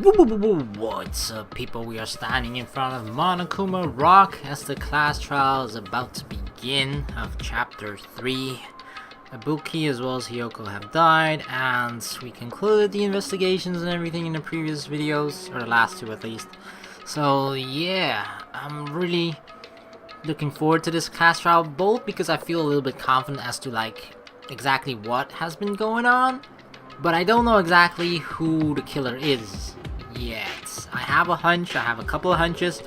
What's up, people? We are standing in front of Monokuma Rock as the class trial is about to begin of chapter 3. Ibuki as well as Hiyoko have died, and we concluded the investigations and everything in the previous videos, or the last two at least. So yeah, I'm really looking forward to this class trial, both because I feel a little bit confident as to like exactly what has been going on, but I don't know exactly who the killer is yet. I have a hunch, I have a couple of hunches,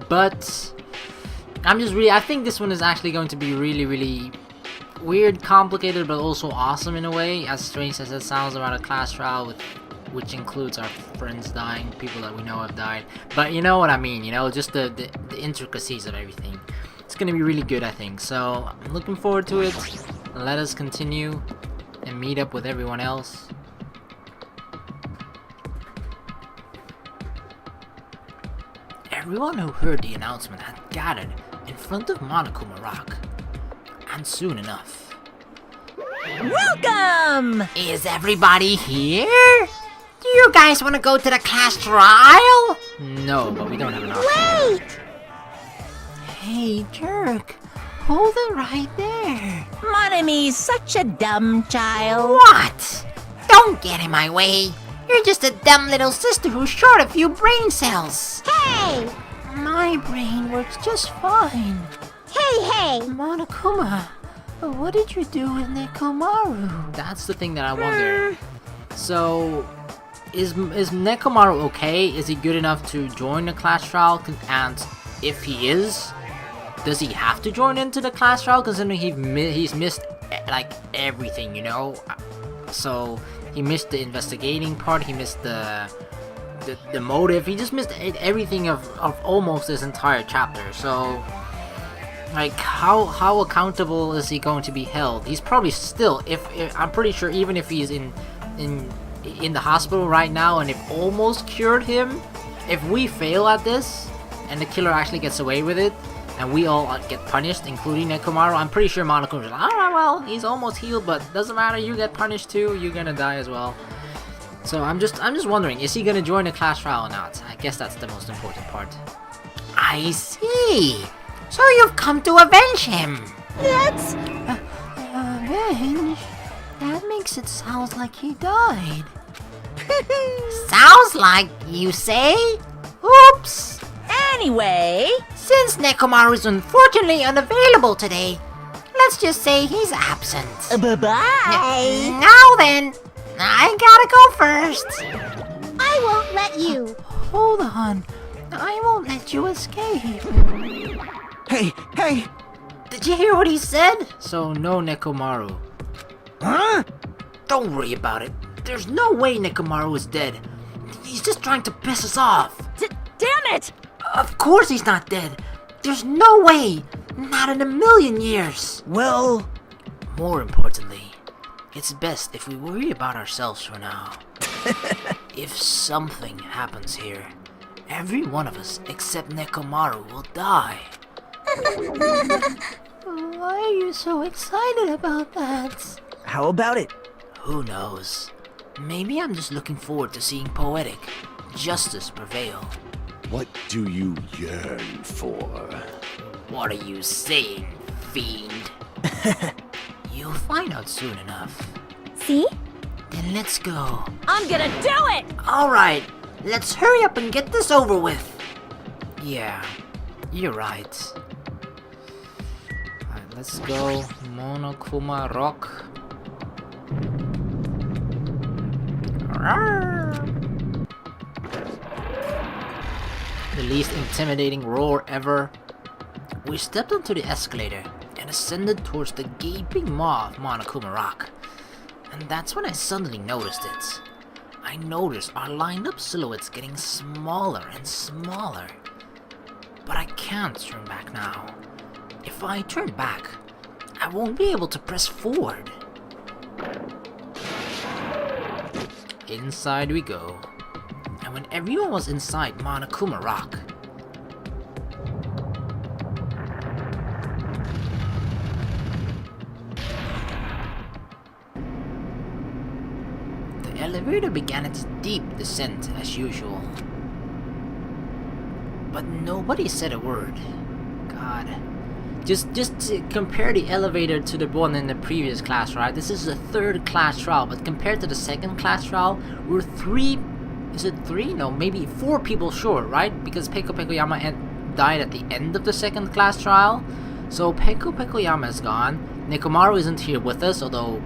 but I think this one is actually going to be really weird, complicated, but also awesome in a way, as strange as it sounds about a class trial which includes our friends dying, people that we know have died. But you know what I mean, you know, just the intricacies of everything. It's gonna be really good, I think. So I'm looking forward to it. Let us continue and meet up with everyone else. Everyone who heard the announcement had gathered in front of Monokuma Rock, and soon enough. Welcome! Is everybody here? Do you guys want to go to the class trial? No, but we don't have enough. Wait! Hey, jerk. Hold it right there. Monomi's such a dumb child. What? Don't get in my way. You're just a dumb little sister who's short a few brain cells. Hey! My brain works just fine. Hey! Monokuma, what did you do with Nekomaru? That's the thing that I wonder. So, is Nekomaru okay? Is he good enough to join the class trial? And if he is, does he have to join into the class trial? Considering he's missed like everything, you know. So he missed the investigating part. He missed the motive. He just missed everything of almost this entire chapter. So, like, how accountable is he going to be held? He's probably still, if I'm pretty sure, even if he's in the hospital right now, and if almost cured him, if we fail at this and the killer actually gets away with it, and we all get punished, including Nekomaru, I'm pretty sure Monokuma's like, alright, well, he's almost healed, but doesn't matter, you get punished too, you're gonna die as well. So I'm just wondering, is he gonna join the class trial or not? I guess that's the most important part. I see. So you've come to avenge him. That's... Avenge? That makes it sound like he died. Sounds like you say? Oops. Anyway... Since Nekomaru is unfortunately unavailable today, let's just say he's absent. Bye-bye! Now then, I gotta go first. I won't let you. Hold on, I won't let you escape. Hey! Did you hear what he said? So no Nekomaru. Huh? Don't worry about it. There's no way Nekomaru is dead. He's just trying to piss us off. Damn it! Of course he's not dead. There's no way. Not in a million years. Well... More importantly, it's best if we worry about ourselves for now. If something happens here, every one of us except Nekomaru will die. Why are you so excited about that? How about it? Who knows? Maybe I'm just looking forward to seeing poetic justice prevail. What do you yearn for? What are you saying, fiend? You'll find out soon enough. See? Then let's go. I'm gonna do it! Alright, let's hurry up and get this over with. Yeah, you're right. Alright, let's go. Monokuma Rock. The least intimidating roar ever. We stepped onto the escalator and ascended towards the gaping maw of Monokuma Rock. And that's when I suddenly noticed it. I noticed our lined up silhouettes getting smaller and smaller. But I can't turn back now. If I turn back, I won't be able to press forward. Inside we go. And when everyone was inside Monokuma Rock, the elevator began its deep descent as usual. But nobody said a word. God. Just to compare the elevator to the one in the previous class trial, this is the third class trial, but compared to the second class trial, we're maybe 4 people short, right? Because Peko Pekoyama died at the end of the second class trial. So Peko Pekoyama is gone. Nekomaru isn't here with us, although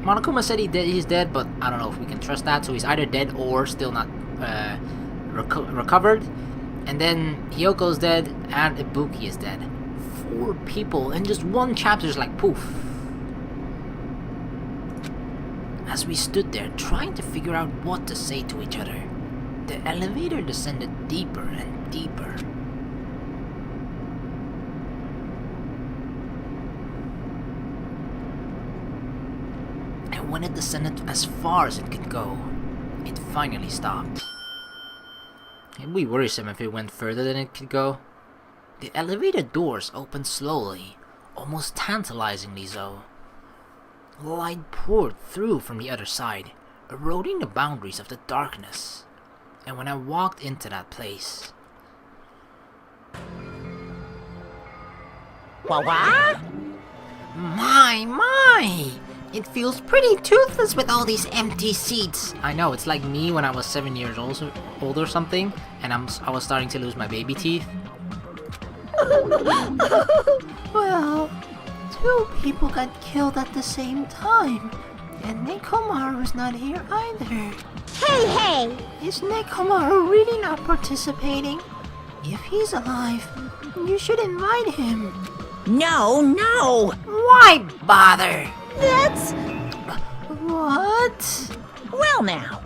Monokuma said he's dead, but I don't know if we can trust that. So he's either dead or still not recovered. And then Hyoko's dead, and Ibuki is dead. 4 people in just one chapter is like poof. As we stood there trying to figure out what to say to each other, the elevator descended deeper and deeper. And when it descended as far as it could go, it finally stopped. It'd be worrisome if it went further than it could go. The elevator doors opened slowly, almost tantalizingly so. Light poured through from the other side, eroding the boundaries of the darkness. And when I walked into that place... What? My! It feels pretty toothless with all these empty seats. I know, it's like me when I was 7 years old or something, and I was starting to lose my baby teeth. Well, 2 people got killed at the same time, and Nekomaru's not here either. Hey! Is Nekomaru really not participating? If he's alive, you should invite him. No! Why bother? That's... What? Well now.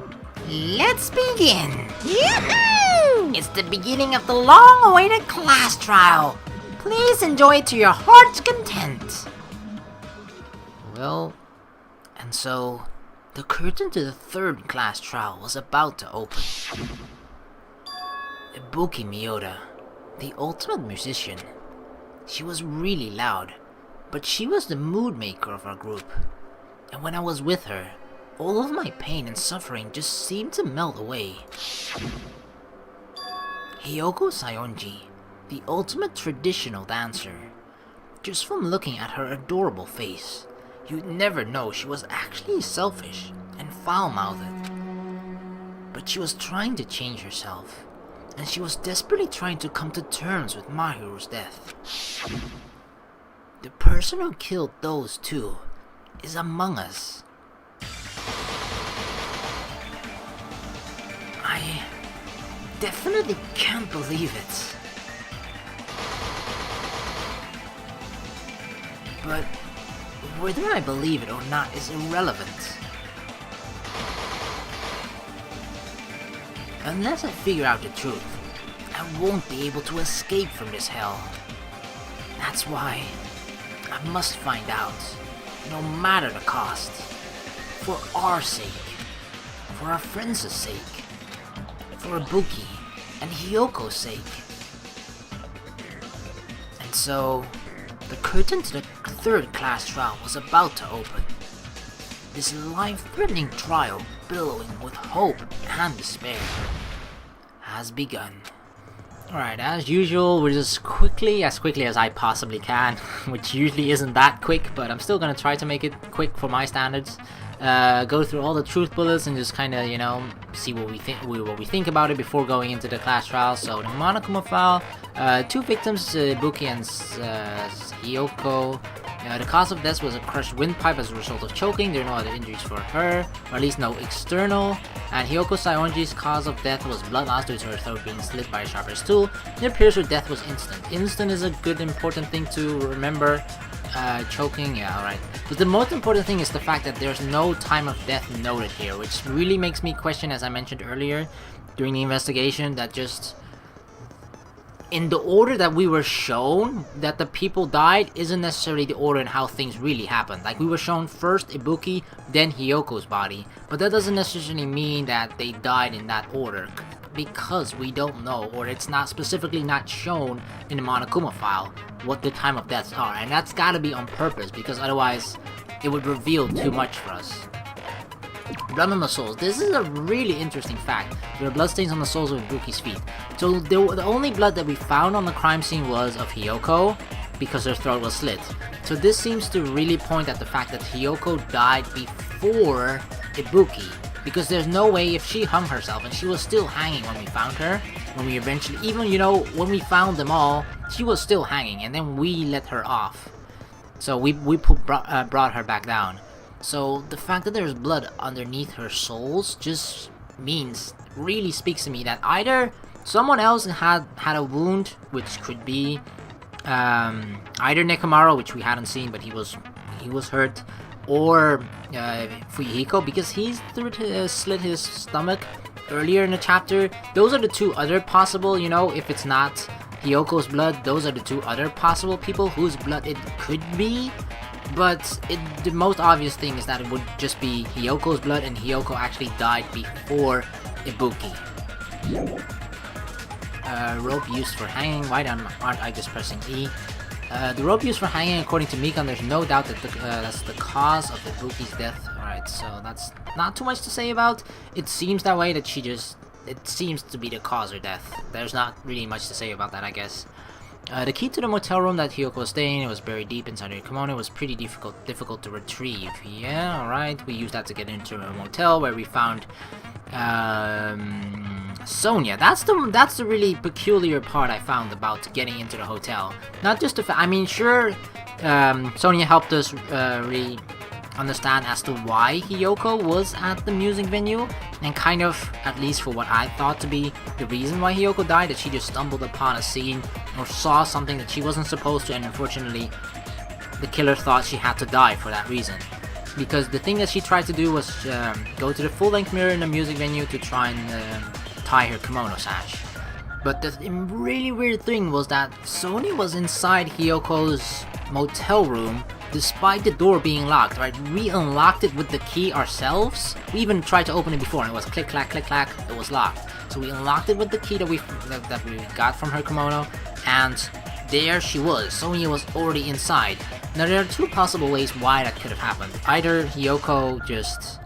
Let's begin. Yoo-hoo! It's the beginning of the long-awaited class trial. Please enjoy it to your heart's content. Well, and so, the curtain to the third class trial was about to open. Ibuki Miyoda, the ultimate musician. She was really loud, but she was the mood maker of our group. And when I was with her, all of my pain and suffering just seemed to melt away. Hiyoko Sayonji, the ultimate traditional dancer. Just from looking at her adorable face, you'd never know she was actually selfish and foul-mouthed. But she was trying to change herself, and she was desperately trying to come to terms with Mahiru's death. The person who killed those 2 is among us. I definitely can't believe it. But whether I believe it or not is irrelevant. Unless I figure out the truth, I won't be able to escape from this hell. That's why I must find out, no matter the cost. For our sake, for our friends' sake, for Ibuki and Hyoko's sake. And so, the curtain to the third class trial was about to open. This life-threatening trial, billowing with hope and despair, has begun. Alright, as usual, we're just as quickly as I possibly can, which usually isn't that quick, but I'm still gonna try to make it quick for my standards. Go through all the truth bullets and just kind of, you know, see what we think about it before going into the class trial. So the Monokuma file, 2 victims, Ibuki and Hiyoko. The cause of death was a crushed windpipe as a result of choking. There are no other injuries for her, or at least no external. And Hiyoko Sayonji's cause of death was blood loss due to her throat being slit by a sharper's tool. It appears her death was instant. Instant is a good important thing to remember. Choking, yeah, alright. But the most important thing is the fact that there's no time of death noted here, which really makes me question, as I mentioned earlier during the investigation, that just in the order that we were shown that the people died isn't necessarily the order in how things really happened. Like, we were shown first Ibuki, then Hyoko's body, but that doesn't necessarily mean that they died in that order, because we don't know, or it's not specifically not shown in the Monokuma file what the time of deaths are, and that's gotta be on purpose, because otherwise it would reveal too much for us. Blood on the soles. This is a really interesting fact. There are bloodstains on the soles of Ibuki's feet. So the only blood that we found on the crime scene was of Hiyoko, because her throat was slit. So this seems to really point at the fact that Hiyoko died before Ibuki, because there's no way if she hung herself, and she was still hanging when we found her, when we eventually, even, you know, when we found them all, she was still hanging, and then we let her off. So we brought her back down. So the fact that there's blood underneath her soles just really speaks to me that either someone else had a wound, which could be either Nekomaru, which we hadn't seen, but he was hurt, or Fuyuhiko, because he's slit his stomach earlier in the chapter. Those are the two other possible, you know, if it's not Hiyoko's blood, those are the two other possible people whose blood it could be. But the most obvious thing is that it would just be Hiyoko's blood, and Hiyoko actually died before Ibuki. Rope used for hanging. Why aren't I just pressing E? The rope used for hanging, according to Mikan, there's no doubt that that's the cause of Ibuki's death. Alright, so that's not too much to say about. It seems that way, that it seems to be the cause of death. There's not really much to say about that, I guess. The key to the motel room that Hiyoko was staying in was buried deep inside her kimono. It was pretty difficult to retrieve. Yeah, alright. We used that to get into a motel where we found Sonia. That's the really peculiar part I found about getting into the hotel. Not just the I mean, sure, Sonia helped us really understand as to why Hiyoko was at the music venue, and kind of, at least for what I thought to be the reason why Hiyoko died, that she just stumbled upon a scene or saw something that she wasn't supposed to, and unfortunately the killer thought she had to die for that reason. Because the thing that she tried to do was go to the full-length mirror in the music venue to try and tie her kimono sash. But the really weird thing was that Sonia was inside Hiyoko's motel room despite the door being locked, right? We unlocked it with the key ourselves. We even tried to open it before and it was click clack, it was locked. So we unlocked it with the key that we got from her kimono, and there she was. Sonia was already inside. Now there are two possible ways why that could have happened. Either Hiyoko just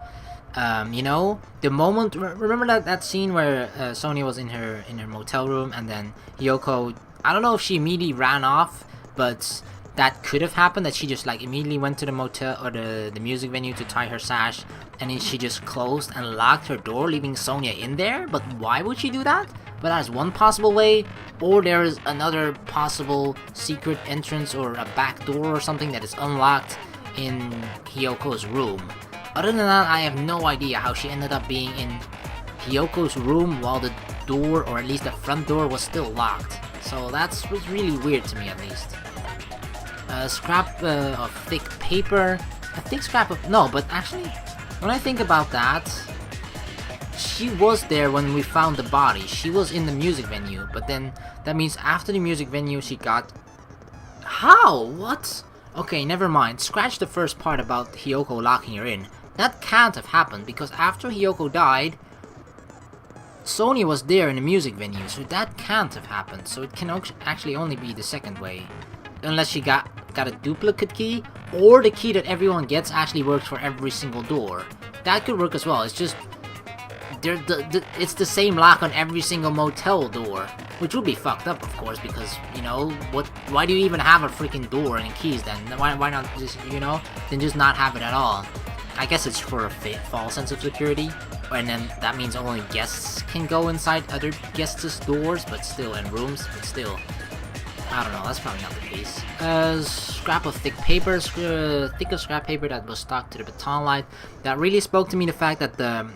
you know, the moment, remember that scene where Sonia was in her motel room, and then Hiyoko, I don't know if she immediately ran off, but that could have happened, that she just like immediately went to the motel or the music venue to tie her sash, and then she just closed and locked her door, leaving Sonia in there. But why would she do that? But that's one possible way. Or there is another possible secret entrance or a back door or something that is unlocked in Hiyoko's room. Other than that, I have no idea how she ended up being in Hiyoko's room while the door, or at least the front door, was still locked. So was really weird to me, at least. A scrap of thick paper. A thick scrap of... No, but actually, when I think about that, she was there when we found the body. She was in the music venue, but then that means after the music venue she got... How? What? Okay, never mind. Scratch the first part about Hiyoko locking her in. That can't have happened, because after Hiyoko died, Sonia was there in the music venue, so that can't have happened. So it can actually only be the second way. Unless she got a duplicate key, or the key that everyone gets actually works for every single door. That could work as well. It's just it's the same lock on every single motel door, which would be fucked up, of course, because, you know, why do you even have a freaking door and keys then? Why not just, you know, then just not have it at all? I guess it's for a false sense of security, and then that means only guests can go inside other guests' doors, but still, in rooms, but still. I don't know, that's probably not the case. Scrap of thick paper, thick of scrap paper that was stuck to the baton light. That really spoke to me, the fact that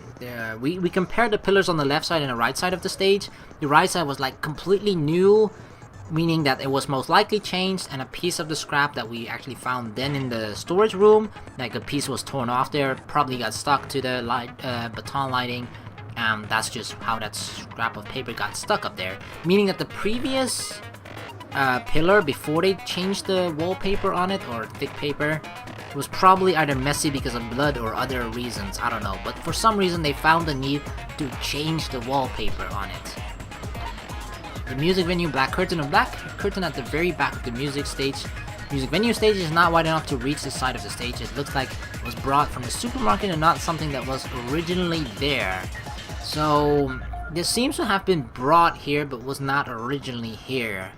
we compared the pillars on the left side and the right side of the stage. The right side was like completely new, meaning that it was most likely changed, and a piece of the scrap that we actually found then in the storage room, like a piece was torn off there, probably got stuck to the baton lighting. That's just how that scrap of paper got stuck up there, meaning that the previous pillar, before they changed the wallpaper on it, or thick paper, was probably either messy because of blood or other reasons, I don't know, but for some reason they found the need to change the wallpaper on it. The music venue black curtain at the very back of the music venue stage is not wide enough to reach the side of the stage. It looks like was brought from the supermarket and not something that was originally there. So this seems to have been brought here but was not originally here.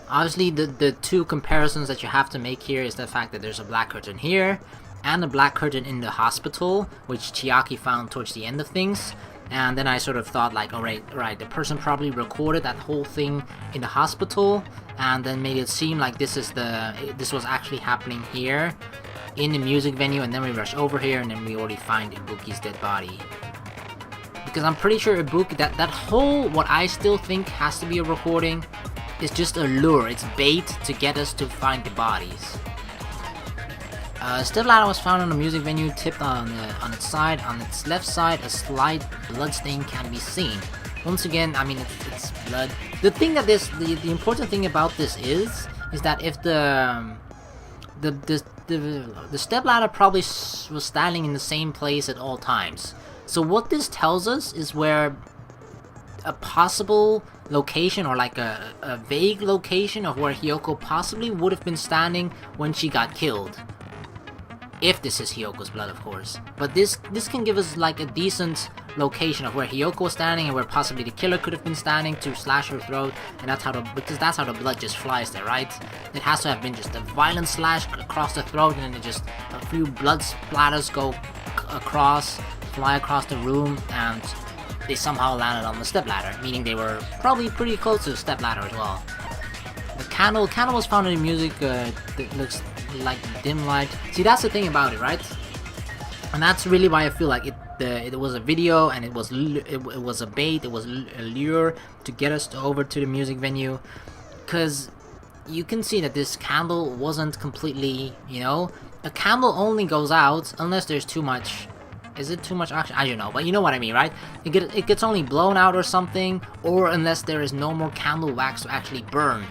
Obviously the two comparisons that you have to make here is the fact that there's a black curtain here and a black curtain in the hospital, which Chiaki found towards the end of things. And then I sort of thought like, alright, the person probably recorded that whole thing in the hospital and then made it seem like this was actually happening here in the music venue, and then we rush over here and then we already find Ibuki's dead body. Because I'm pretty sure Ibuki, that whole, what I still think has to be a recording, is just a lure. It's bait to get us to find the bodies. Step ladder was found on the music venue, tipped on its side. On its left side, a slight blood stain can be seen. Once again, I mean, it's blood. The thing that the important thing about this is that if the step ladder probably was standing in the same place at all times. So what this tells us is where a possible location, or like a vague location of where Hiyoko possibly would have been standing when she got killed. If this is Hiyoko's blood, of course. But this can give us like a decent location of where Hiyoko was standing and where possibly the killer could have been standing to slash her throat, and because that's how the blood just flies there, right? It has to have been just a violent slash across the throat, and then just a few blood splatters fly across the room, and they somehow landed on the stepladder, meaning they were probably pretty close to the stepladder as well. The candle was found in the music. That looks like dim light. See, that's the thing about it, right? And that's really why I feel like it was a video, and it was a bait. It was a lure to get us over to the music venue, because you can see that this candle wasn't completely, you know, a candle only goes out unless there's too much. Is it too much action? I don't know, but you know what I mean, right? It gets only blown out or something, or unless there is no more candle wax to actually burn.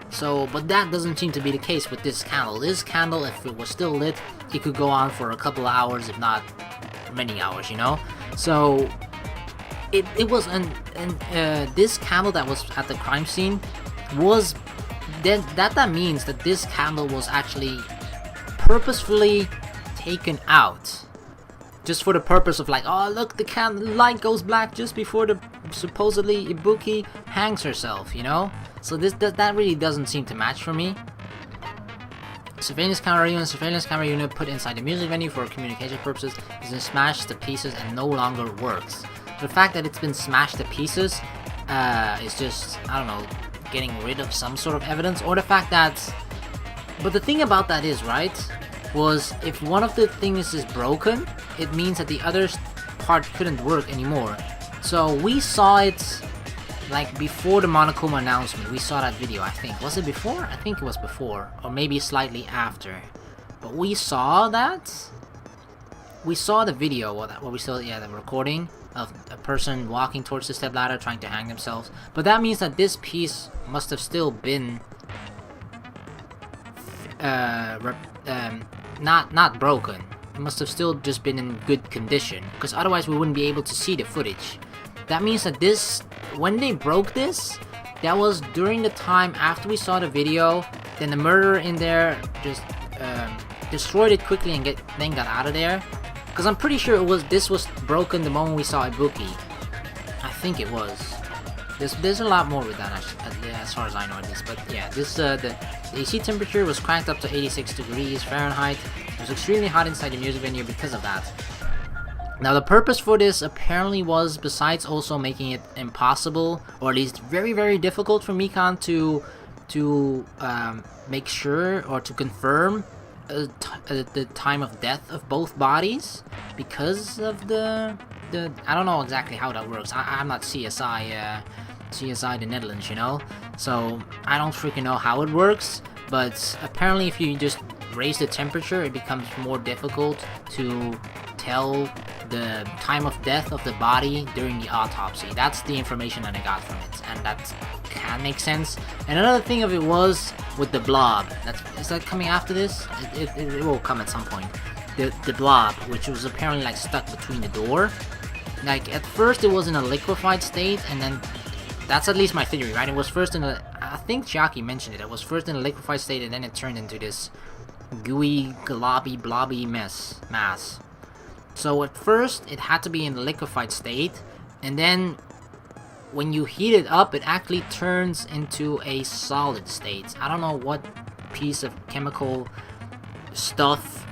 So, but that doesn't seem to be the case with this candle. This candle, if it was still lit, it could go on for a couple of hours, if not many hours, you know? So, it was, this candle that was at the crime scene was, that means that this candle was actually purposefully taken out. Just for the purpose of like, oh look, the candle light goes black just before the supposedly Ibuki hangs herself, you know? So that really doesn't seem to match for me. Surveillance camera unit put inside the music venue for communication purposes is been smashed to pieces and no longer works. The fact that it's been smashed to pieces is just, I don't know, getting rid of some sort of evidence, or the fact that, but the thing about that is, right, was if one of the things is broken, it means that the other part couldn't work anymore. So we saw it like before the Monokuma announcement. We saw that video, I think. Was it before? I think it was before, or maybe slightly after. But we saw that. We saw the video, what we saw, yeah, the recording of a person walking towards the stepladder trying to hang themselves. But that means that this piece must have still been not broken. It must have still just been in good condition, because otherwise we wouldn't be able to see the footage. That means that this, when they broke this, that was during the time after we saw the video. Then the murderer in there just destroyed it quickly and then got out of there. Because I'm pretty sure this was broken the moment we saw Ibuki. I think it was. There's a lot more with that as far as I know at least. But yeah, this the AC temperature was cranked up to 86 degrees Fahrenheit. It was extremely hot inside the music venue because of that. Now the purpose for this apparently was, besides also making it impossible, or at least very, very difficult for Mikan to make sure or to confirm the time of death of both bodies, because of the I don't know exactly how that works. I'm not CSI the Netherlands, you know, so I don't freaking know how it works. But apparently if you just raise the temperature, it becomes more difficult to tell the time of death of the body during the autopsy. That's the information that I got from it, and that can make sense. And another thing of it was with the blob. Is that coming after this? It will come at some point. The blob, which was apparently like stuck between the door. Like at first it was in a liquefied state, and then that's at least my theory, right? It was first in a, I think Chiaki mentioned it. It was first in a liquefied state, and then it turned into this gooey, globby, blobby mass. So at first, it had to be in a liquefied state, and then when you heat it up, it actually turns into a solid state. I don't know what piece of chemical stuff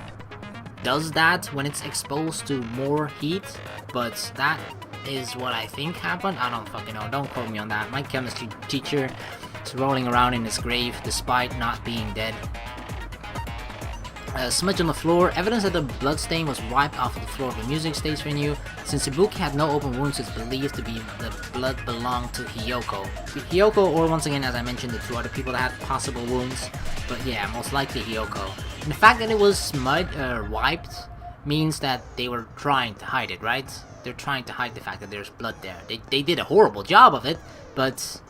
does that when it's exposed to more heat, but that is what I think happened. I don't fucking know. Don't quote me on that. My chemistry teacher is rolling around in his grave despite not being dead. Smudge on the floor. Evidence that the bloodstain was wiped off of the floor of the music stage venue. Since Ibuki had no open wounds, it's believed to be the blood belonged to Hiyoko. Hiyoko, or once again, as I mentioned, the two other people that had possible wounds. But yeah, most likely Hiyoko. And the fact that it was wiped means that they were trying to hide it, right? They're trying to hide the fact that there's blood there. They did a horrible job of it, but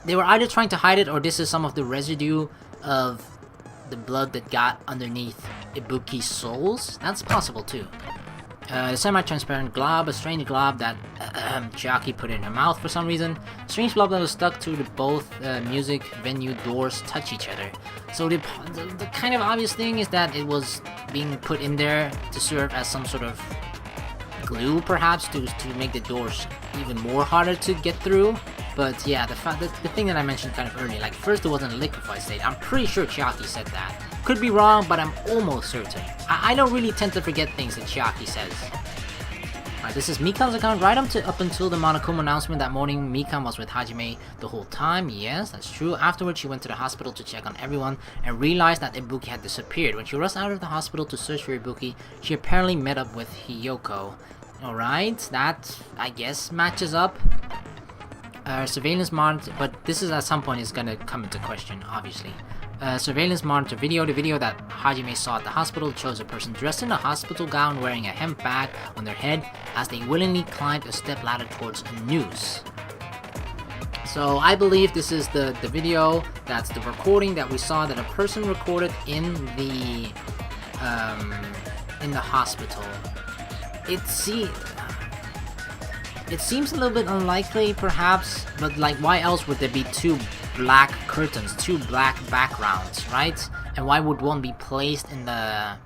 they were either trying to hide it or this is some of the residue of the blood that got underneath Ibuki's soles. That's possible too. A semi-transparent glob, a strange glob that Chiaki put in her mouth for some reason. Strange blob that was stuck to the both music venue doors touch each other. So the kind of obvious thing is that it was being put in there to serve as some sort of glue, perhaps, to make the doors even more harder to get through. But yeah, the thing that I mentioned kind of earlier, like first it wasn't a liquefied state. I'm pretty sure Chiaki said that. Could be wrong, but I'm almost certain. I don't really tend to forget things that Chiaki says. Alright, this is Mikan's account. Right up until the Monokuma announcement that morning, Mikan was with Hajime the whole time. Yes, that's true. Afterwards, she went to the hospital to check on everyone and realized that Ibuki had disappeared. When she rushed out of the hospital to search for Ibuki, she apparently met up with Hiyoko. Alright, that, I guess, matches up. Surveillance monitor, but this is at some point is gonna come into question, obviously. Surveillance monitor video. The video that Hajime saw at the hospital shows a person dressed in a hospital gown wearing a hemp bag on their head as they willingly climbed a step ladder towards a noose. So I believe this is the video, that's the recording that we saw that a person recorded in the hospital. It seems a little bit unlikely, perhaps, but like, why else would there be two black curtains, two black backgrounds, right? And why would one be placed in the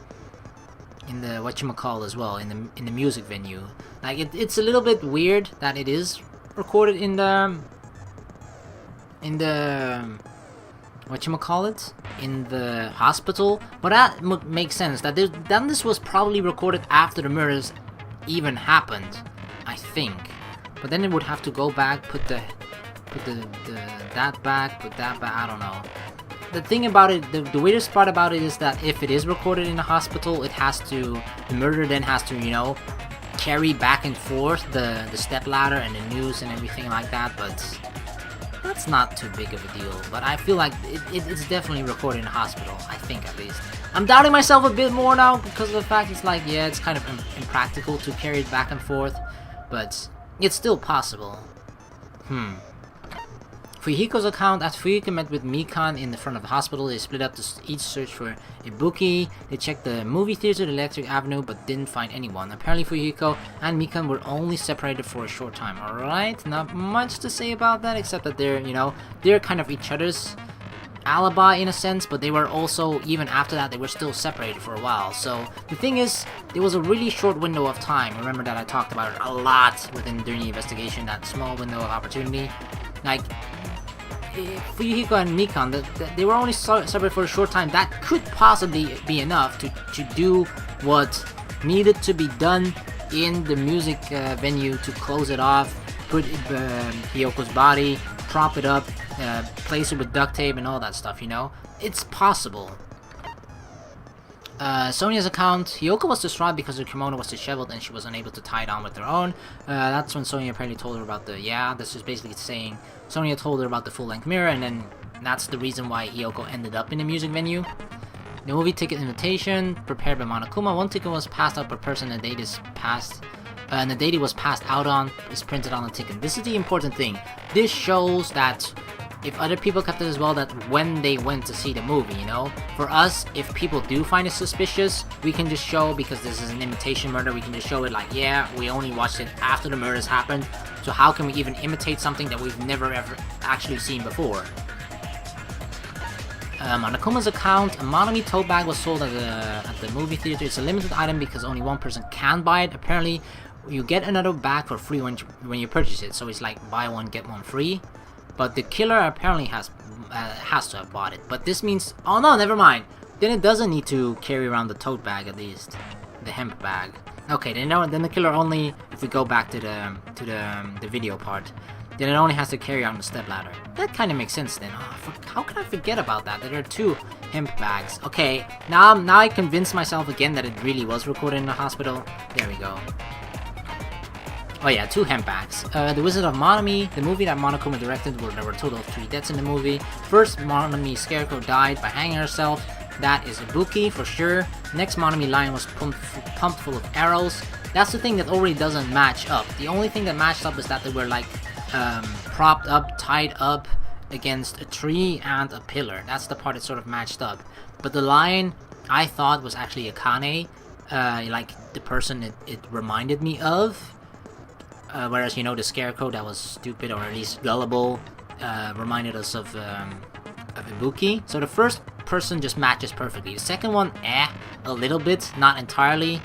whatchamacall as well, in the music venue? Like, it's a little bit weird that it is recorded in the whatchamacallit, in the hospital, but that makes sense. That then this was probably recorded after the murders even happened, I think. But then it would have to go back, put that back, I don't know. The thing about it, the weirdest part about it is that if it is recorded in a hospital, it has to, the murderer then has to, you know, carry back and forth the step ladder and the noose and everything like that, but that's not too big of a deal. But I feel like it's definitely recorded in a hospital, I think at least. I'm doubting myself a bit more now because of the fact it's like, yeah, it's kind of impractical to carry it back and forth, but it's still possible. Fuyuhiko's account, as Fuyuhiko met with Mikan in the front of the hospital, they split up to each search for Ibuki. They checked the movie theater, the Electric Avenue, but didn't find anyone. Apparently Fuyuhiko and Mikan were only separated for a short time. Alright, not much to say about that, except that they're, you know, they're kind of each other's alibi in a sense, but they were also, even after that, they were still separated for a while. So the thing is, there was a really short window of time. Remember that I talked about it a lot during the investigation, that small window of opportunity. Like, Fuyuhiko and Mikan, they were only separated for a short time. That could possibly be enough to do what needed to be done in the music venue to close it off, put Hiyoko's body, prop it up, place it with duct tape and all that stuff, you know? It's possible. Sonia's account, Hiyoko was distraught because her kimono was disheveled and she was unable to tie it on with her own. That's when Sonia apparently told her about this is basically saying Sonia told her about the full-length mirror, and then that's the reason why Hiyoko ended up in the music venue. The movie ticket invitation, prepared by Monokuma. One ticket was passed out per person, and the date is passed, and the date it was passed out on is printed on the ticket. This is the important thing. This shows that if other people kept it as well, that when they went to see the movie, you know? For us, if people do find it suspicious, we can just show, because this is an imitation murder, we can just show it like, yeah, we only watched it after the murders happened, so how can we even imitate something that we've never ever actually seen before? On Akuma's account, a Monomi tote bag was sold at the movie theater. It's a limited item because only one person can buy it. Apparently, you get another bag for free when you purchase it. So it's like buy one get one free. But the killer apparently has to have bought it. But this means, oh no, never mind. Then it doesn't need to carry around the tote bag at least, the hemp bag. Okay, then the killer only, if we go back to the video part, then it only has to carry on the stepladder. That kind of makes sense then. Oh, how can I forget about that? There are 2 hemp bags. Okay, now I convinced myself again that it really was recorded in the hospital. There we go. Oh yeah, 2 hemp bags. The Wizard of Monomi, the movie that Monokuma directed, where there were a total of 3 deaths in the movie. First, Monomi Scarecrow died by hanging herself. That is Ibuki for sure. Next, Monomi Lion was pumped full of arrows. That's the thing that already doesn't match up. The only thing that matched up is that they were like propped up, tied up against a tree and a pillar. That's the part that sort of matched up. But the lion, I thought, was actually Akane, like the person it reminded me of. Whereas, you know, the Scarecrow that was stupid, or at least gullible, reminded us of Ibuki. So the first person just matches perfectly. The second one, a little bit, not entirely.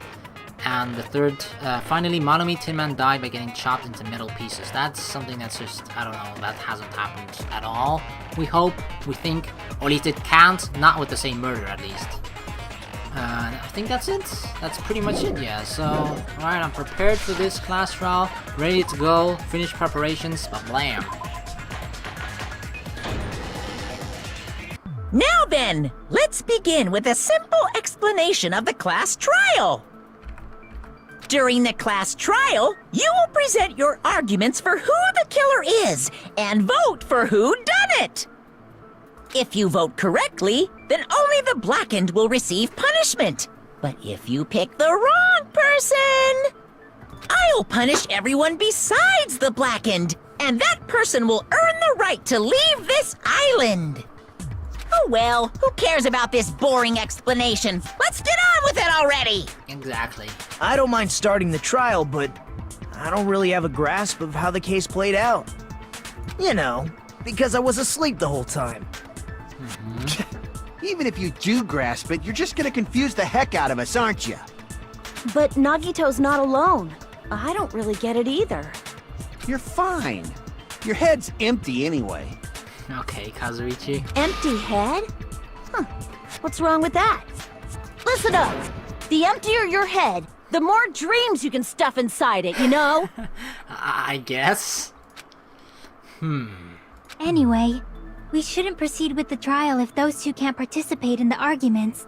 And the third, finally, Monomi Tin Man died by getting chopped into metal pieces. That's something that's just, I don't know, that hasn't happened at all. We hope, we think, or at least it can't, not with the same murder at least. I think that's it. That's pretty much it, yeah. So, alright, I'm prepared for this class trial, ready to go, finish preparations, but blam. Now then, let's begin with a simple explanation of the class trial. During the class trial, you will present your arguments for who the killer is and vote for who done it. If you vote correctly, then only the blackened will receive punishment. But if you pick the wrong person, I'll punish everyone besides the blackened, and that person will earn the right to leave this island. Oh well, who cares about this boring explanation? Let's get on with it already! Exactly. I don't mind starting the trial, but I don't really have a grasp of how the case played out. You know, because I was asleep the whole time. Even if you do grasp it, you're just gonna confuse the heck out of us, aren't you? But Nagito's not alone. I don't really get it either. You're fine. Your head's empty anyway. Okay, Kazuichi. Empty head? Huh. What's wrong with that? Listen up. The emptier your head, the more dreams you can stuff inside it, you know? I guess. Anyway, we shouldn't proceed with the trial if those 2 can't participate in the arguments.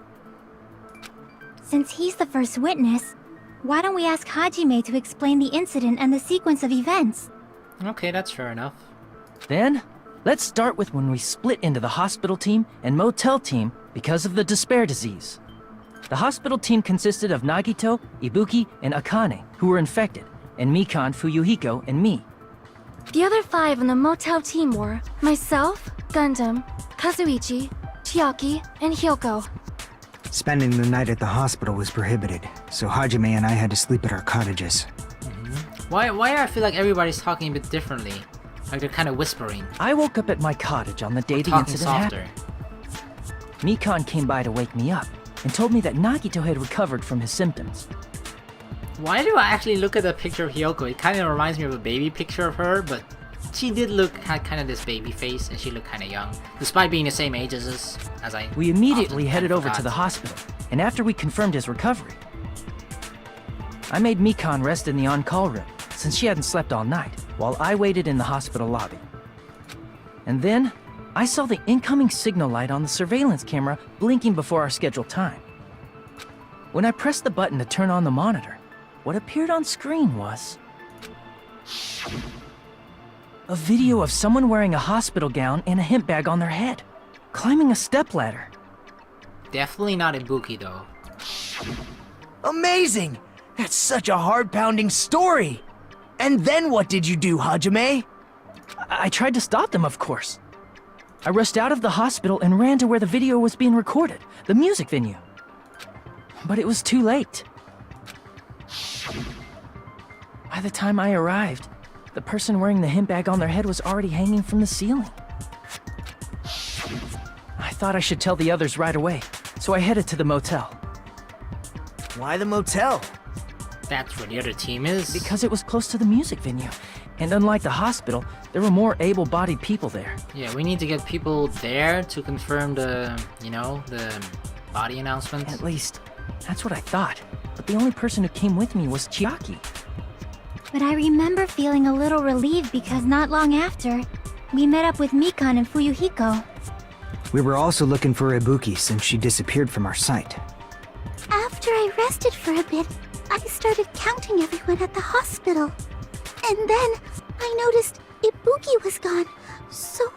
Since he's the first witness, why don't we ask Hajime to explain the incident and the sequence of events? Okay, that's fair enough. Then, let's start with when we split into the hospital team and motel team because of the despair disease. The hospital team consisted of Nagito, Ibuki, and Akane, who were infected, and Mikan, Fuyuhiko, and me. The other 5 on the motel team were myself, Gundam, Kazuichi, Chiaki, and Hyoko. Spending the night at the hospital was prohibited, so Hajime and I had to sleep at our cottages. Why do I feel like everybody's talking a bit differently? Like they're kind of whispering. I woke up at my cottage on the day the incident softer. happened. Mikan came by to wake me up and told me that Nagito had recovered from his symptoms. Why do I actually look at the picture of Hyoko? It kind of reminds me of a baby picture of her, but she did had kind of this baby face, and she looked kind of young, despite being the same age as us. We immediately headed over to the hospital, and after we confirmed his recovery, I made Mikan rest in the on-call room, since she hadn't slept all night, while I waited in the hospital lobby. And then, I saw the incoming signal light on the surveillance camera blinking before our scheduled time. When I pressed the button to turn on the monitor, what appeared on screen was a video of someone wearing a hospital gown and a hemp bag on their head, climbing a stepladder. Definitely not Ibuki though. Amazing! That's such a heart-pounding story! And then what did you do, Hajime? I tried to stop them, of course. I rushed out of the hospital and ran to where the video was being recorded, the music venue. But it was too late. By the time I arrived, the person wearing the hemp bag on their head was already hanging from the ceiling. I thought I should tell the others right away, so I headed to the motel. Why the motel? That's where the other team is. Because it was close to the music venue. And unlike the hospital, there were more able-bodied people there. Yeah, we need to get people there to confirm the, you know, the body announcements. At least, that's what I thought. But the only person who came with me was Chiaki. But I remember feeling a little relieved because not long after, we met up with Mikan and Fuyuhiko. We were also looking for Ibuki since she disappeared from our sight. After I rested for a bit, I started counting everyone at the hospital. And then I noticed Ibuki was gone, so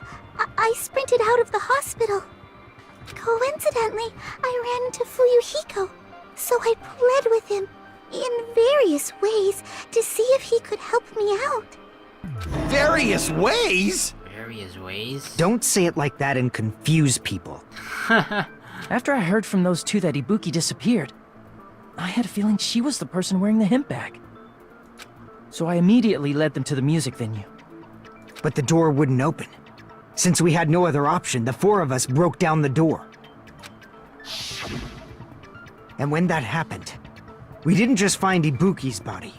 I sprinted out of the hospital. Coincidentally, I ran into Fuyuhiko, so I pled with him in various ways to see if he could help me out. Various ways? Various ways? Don't say it like that and confuse people. After I heard from those two that Ibuki disappeared, I had a feeling she was the person wearing the hemp bag. So I immediately led them to the music venue. But the door wouldn't open. Since we had no other option, the four of us broke down the door. And when that happened, we didn't just find Ibuki's body.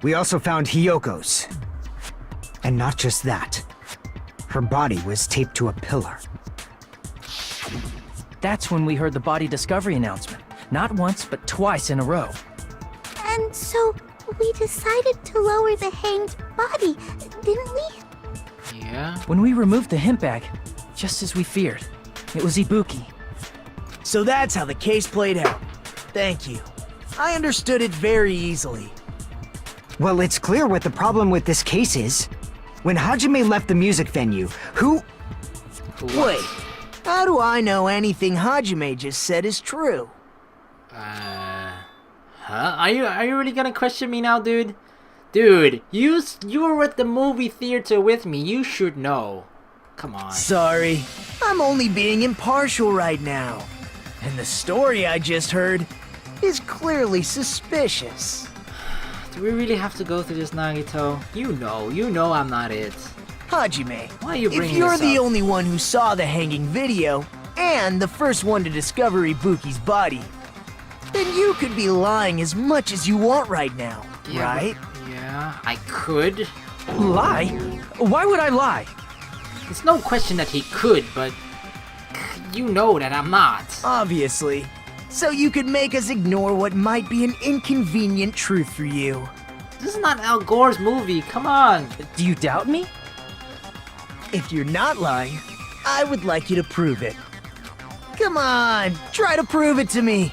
We also found Hiyoko's. And not just that. Her body was taped to a pillar. That's when we heard the body discovery announcement. Not once, but twice in a row. And so we decided to lower the hanged body, didn't we? Yeah. When we removed the hemp bag, just as we feared, it was Ibuki. So that's how the case played out. Thank you. I understood it very easily. Well, it's clear what the problem with this case is. When Hajime left the music venue, who... Wait, how do I know anything Hajime just said is true? Huh? Are you really gonna question me now, dude? Dude, you were at the movie theater with me. You should know. Come on. Sorry, I'm only being impartial right now. And the story I just heard is clearly suspicious. Do we really have to go through this, Nagito? You know I'm not it. Hajime, why are you bringing if you're this the up? only one who saw the hanging video, and the first one to discover Ibuki's body, then you could be lying as much as you want right now, Yeah, right? Yeah, I could. Lie? Why would I lie? It's no question that he could, but you know that I'm not. Obviously. So you could make us ignore what might be an inconvenient truth for you. This is not Al Gore's movie, come on. Do you doubt me? If you're not lying, I would like you to prove it. Come on, try to prove it to me.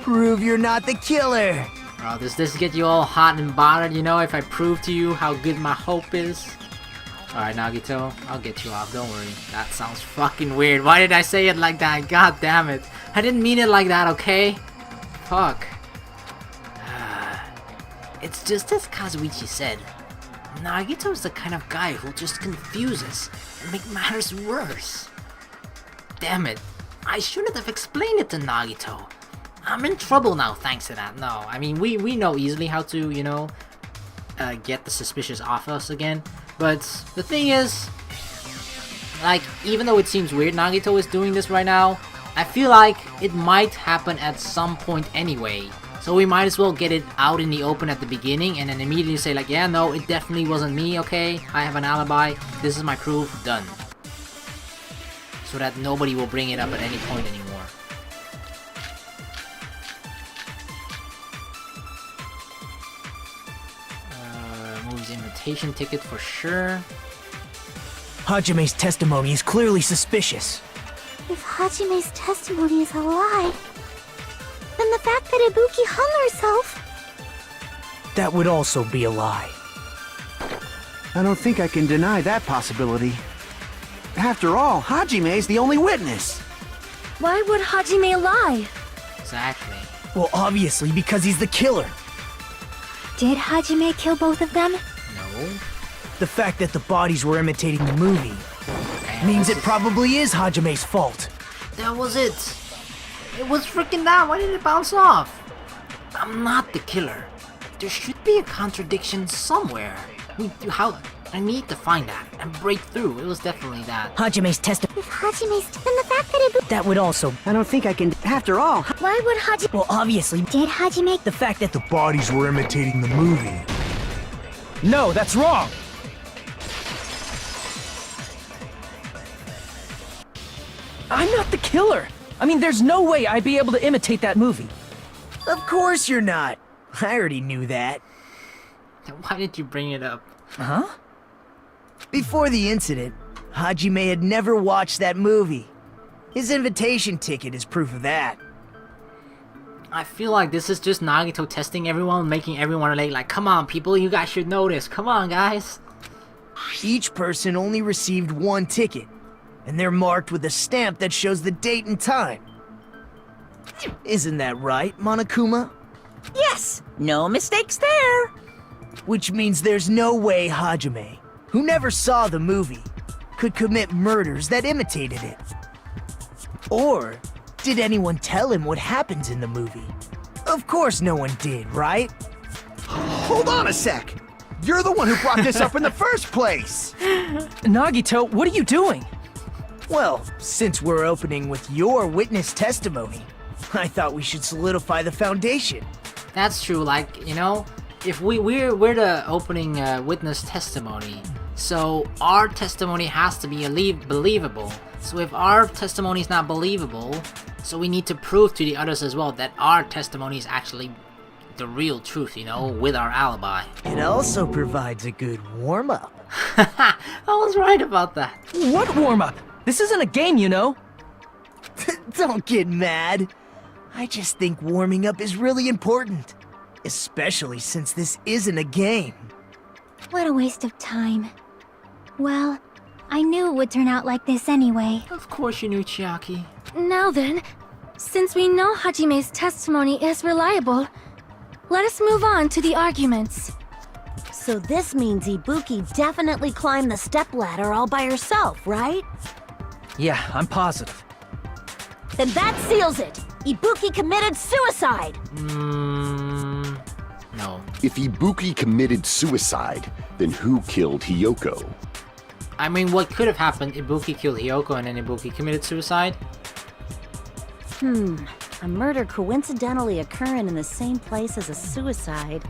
Prove you're not the killer. Bro, does this get you all hot and bothered, you know, if I prove to you how good my hope is? Alright, Nagito, I'll get you off, don't worry. That sounds fucking weird. Why did I say it like that? God damn it. I didn't mean it like that, okay? Fuck. It's just as Kazuichi said. Nagito is the kind of guy who'll just confuse us and make matters worse. Damn it. I shouldn't have explained it to Nagito. I'm in trouble now thanks to that. No, I mean, we know easily how to, you know, get the suspicious off us again. But the thing is, like, even though it seems weird Nagito is doing this right now, I feel like it might happen at some point anyway. So we might as well get it out in the open at the beginning and then immediately say like, yeah, no, it definitely wasn't me, okay? I have an alibi, this is my proof, done. So that nobody will bring it up at any point anymore. Movie's invitation ticket for sure. Hajime's testimony is clearly suspicious. If Hajime's testimony is a lie, then the fact that Ibuki hung herself... That would also be a lie. I don't think I can deny that possibility. After all, Hajime's the only witness. Why would Hajime lie? Exactly. Well, obviously because he's the killer. Did Hajime kill both of them? No. The fact that the bodies were imitating the movie means it probably is Hajime's fault. That was it. It was freaking that. Why did it bounce off? I'm not the killer. There should be a contradiction somewhere. How I need to find that and break through. It was definitely that. Hajime's testimony. If Hajime's... Then the fact that That would also. I don't think I can. After all, Why would Hajime... Well, obviously, Did Hajime... the fact that the Bodies were imitating the movie. No, that's wrong! I'm not the killer! I mean, there's no way I'd be able to imitate that movie. Of course you're not. I already knew that. Why did you bring it up? Huh? Before the incident, Hajime had never watched that movie. His invitation ticket is proof of that. I feel like this is just Nagito testing everyone, making everyone relate. Like, come on, people, you guys should know this. Come on, guys. Each person only received one ticket, and they're marked with a stamp that shows the date and time. Isn't that right, Monokuma? yes, no mistakes there. Which means there's no way Hajime, who never saw the movie, could commit murders that imitated it. Or did anyone tell him what happens in the movie? Of course no one did, right? hold on a sec. You're the one who brought this up in the first place. Nagito, what are you doing? Well, since we're opening with your witness testimony, I thought we should solidify the foundation. That's true. Like, you know, if we're the opening witness testimony, so our testimony has to be believable. So if our testimony is not believable, so we need to prove to the others as well that our testimony is actually the real truth, you know, with our alibi. It also provides a good warm-up. I was right about that. What warm-up? This isn't a game, you know. Don't get mad. I just think warming up is really important. Especially since this isn't a game. What a waste of time. Well, I knew it would turn out like this anyway. Of course you knew, Chiaki. Now then, since we know Hajime's testimony is reliable, let us move on to the arguments. So this means Ibuki definitely climbed the stepladder all by herself, right? Yeah, I'm positive. Then that seals it! Ibuki committed suicide! No. If Ibuki committed suicide, then who killed Hiyoko? I mean, what could have happened? Ibuki killed Hiyoko and then Ibuki committed suicide? A murder coincidentally occurring in the same place as a suicide.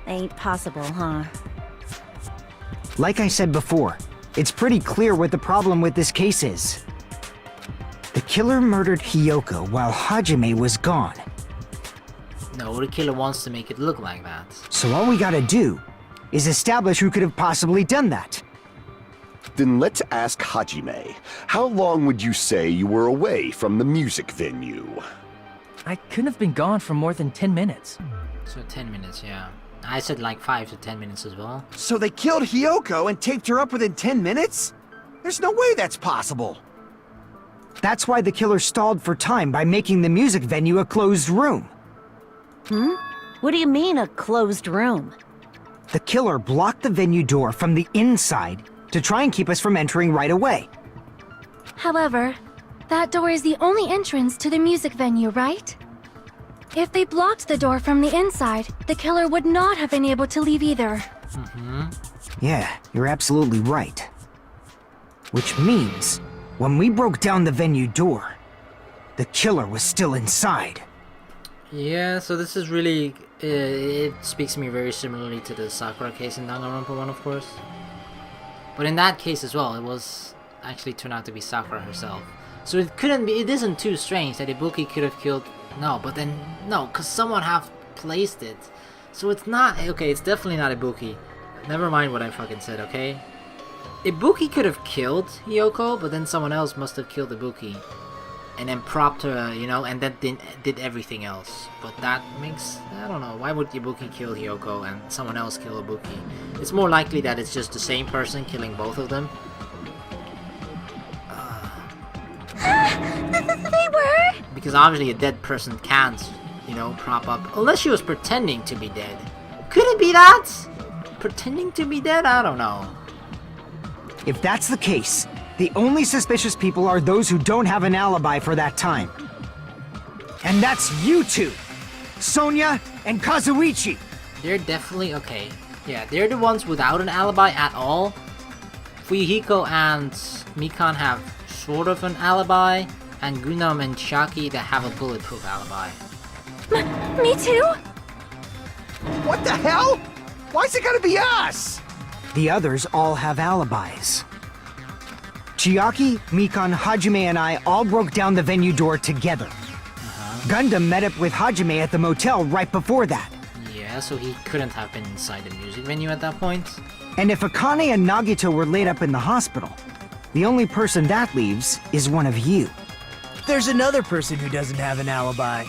Ain't possible, huh? Like I said before, it's pretty clear what the problem with this case is. The killer murdered Hiyoko while Hajime was gone. No, the killer wants to make it look like that. So all we gotta do is establish who could have possibly done that. Then let's ask Hajime. How long would you say you were away from the music venue? I couldn't have been gone for more than 10 minutes. So 10 minutes, yeah. I said like 5 to 10 minutes as well. So they killed Hiyoko and taped her up within 10 minutes? There's no way that's possible. That's why the killer stalled for time by making the music venue a closed room. What do you mean, a closed room? The killer blocked the venue door from the inside to try and keep us from entering right away. However, that door is the only entrance to the music venue, right? If they blocked the door from the inside, the killer would not have been able to leave either. Yeah, you're absolutely right. Which means, when we broke down the venue door, the killer was still inside. Yeah, so this is really... it speaks to me very similarly to the Sakura case in Danganronpa 1, of course. But in that case as well, it was actually turned out to be Sakura herself. So it couldn't be... it isn't too strange that Ibuki could have killed... No, but then... No, because someone have placed it. So it's not... Okay, it's definitely not Ibuki. Never mind what I fucking said, okay? Ibuki could have killed Hiyoko, but then someone else must have killed Ibuki. And then propped her, you know, and then did everything else. But that makes... I don't know, why would Ibuki kill Hiyoko and someone else kill Ibuki? It's more likely that it's just the same person killing both of them. They were? Because obviously a dead person can't, you know, prop up... Unless she was pretending to be dead. Could it be that? Pretending to be dead? I don't know. If that's the case, the only suspicious people are those who don't have an alibi for that time. And that's you two! Sonia and Kazuichi! They're definitely... Okay. Yeah, they're the ones without an alibi at all. Fuyuhiko and Mikan have sort of an alibi, and Gunam and Shaki that have a bulletproof alibi. Me too? What the hell? Why's it gotta be us? The others all have alibis. Chiaki, Mikan, Hajime, and I all broke down the venue door together. Gundam met up with Hajime at the motel right before that. Yeah, so he couldn't have been inside the music venue at that point. And if Akane and Nagito were laid up in the hospital, the only person that leaves is one of you. There's another person who doesn't have an alibi.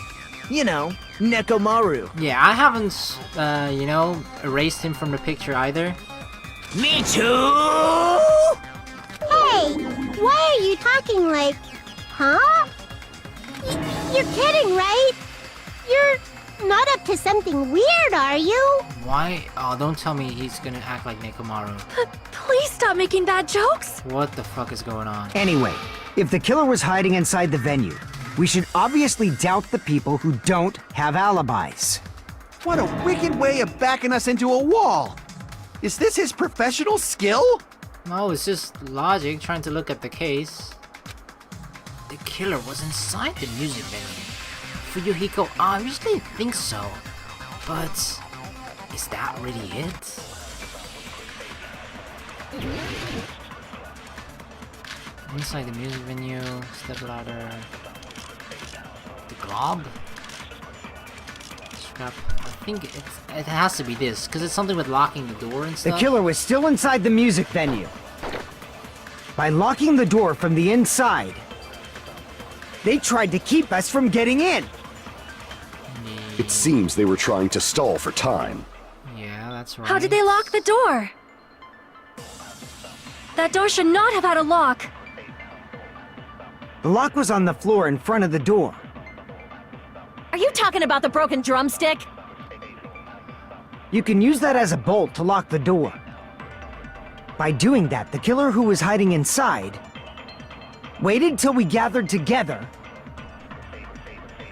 You know, Nekomaru. Yeah, I haven't, you know, erased him from the picture either. Me too! Hey, why are you talking like, huh? You're kidding, right? You're not up to something weird, are you? Why? Oh, don't tell me he's gonna act like Nekomaru. Please stop making bad jokes! What the fuck is going on? Anyway, if the killer was hiding inside the venue, we should obviously doubt the people who don't have alibis. What a wicked way of backing us into a wall! Is this his professional skill? No, it's just logic trying to look at the case. The killer was inside the music venue. Fuyuhiko obviously thinks so. But is that really it? Inside the music venue, step ladder. The glob? Scrap. I think it has to be this, because it's something with locking the door and stuff. The killer was still inside the music venue. By locking the door from the inside, they tried to keep us from getting in. It seems they were trying to stall for time. Yeah, that's right. How did they lock the door? That door should not have had a lock. The lock was on the floor in front of the door. Are you talking about the broken drumstick? You can use that as a bolt to lock the door. By doing that, the killer who was hiding inside waited till we gathered together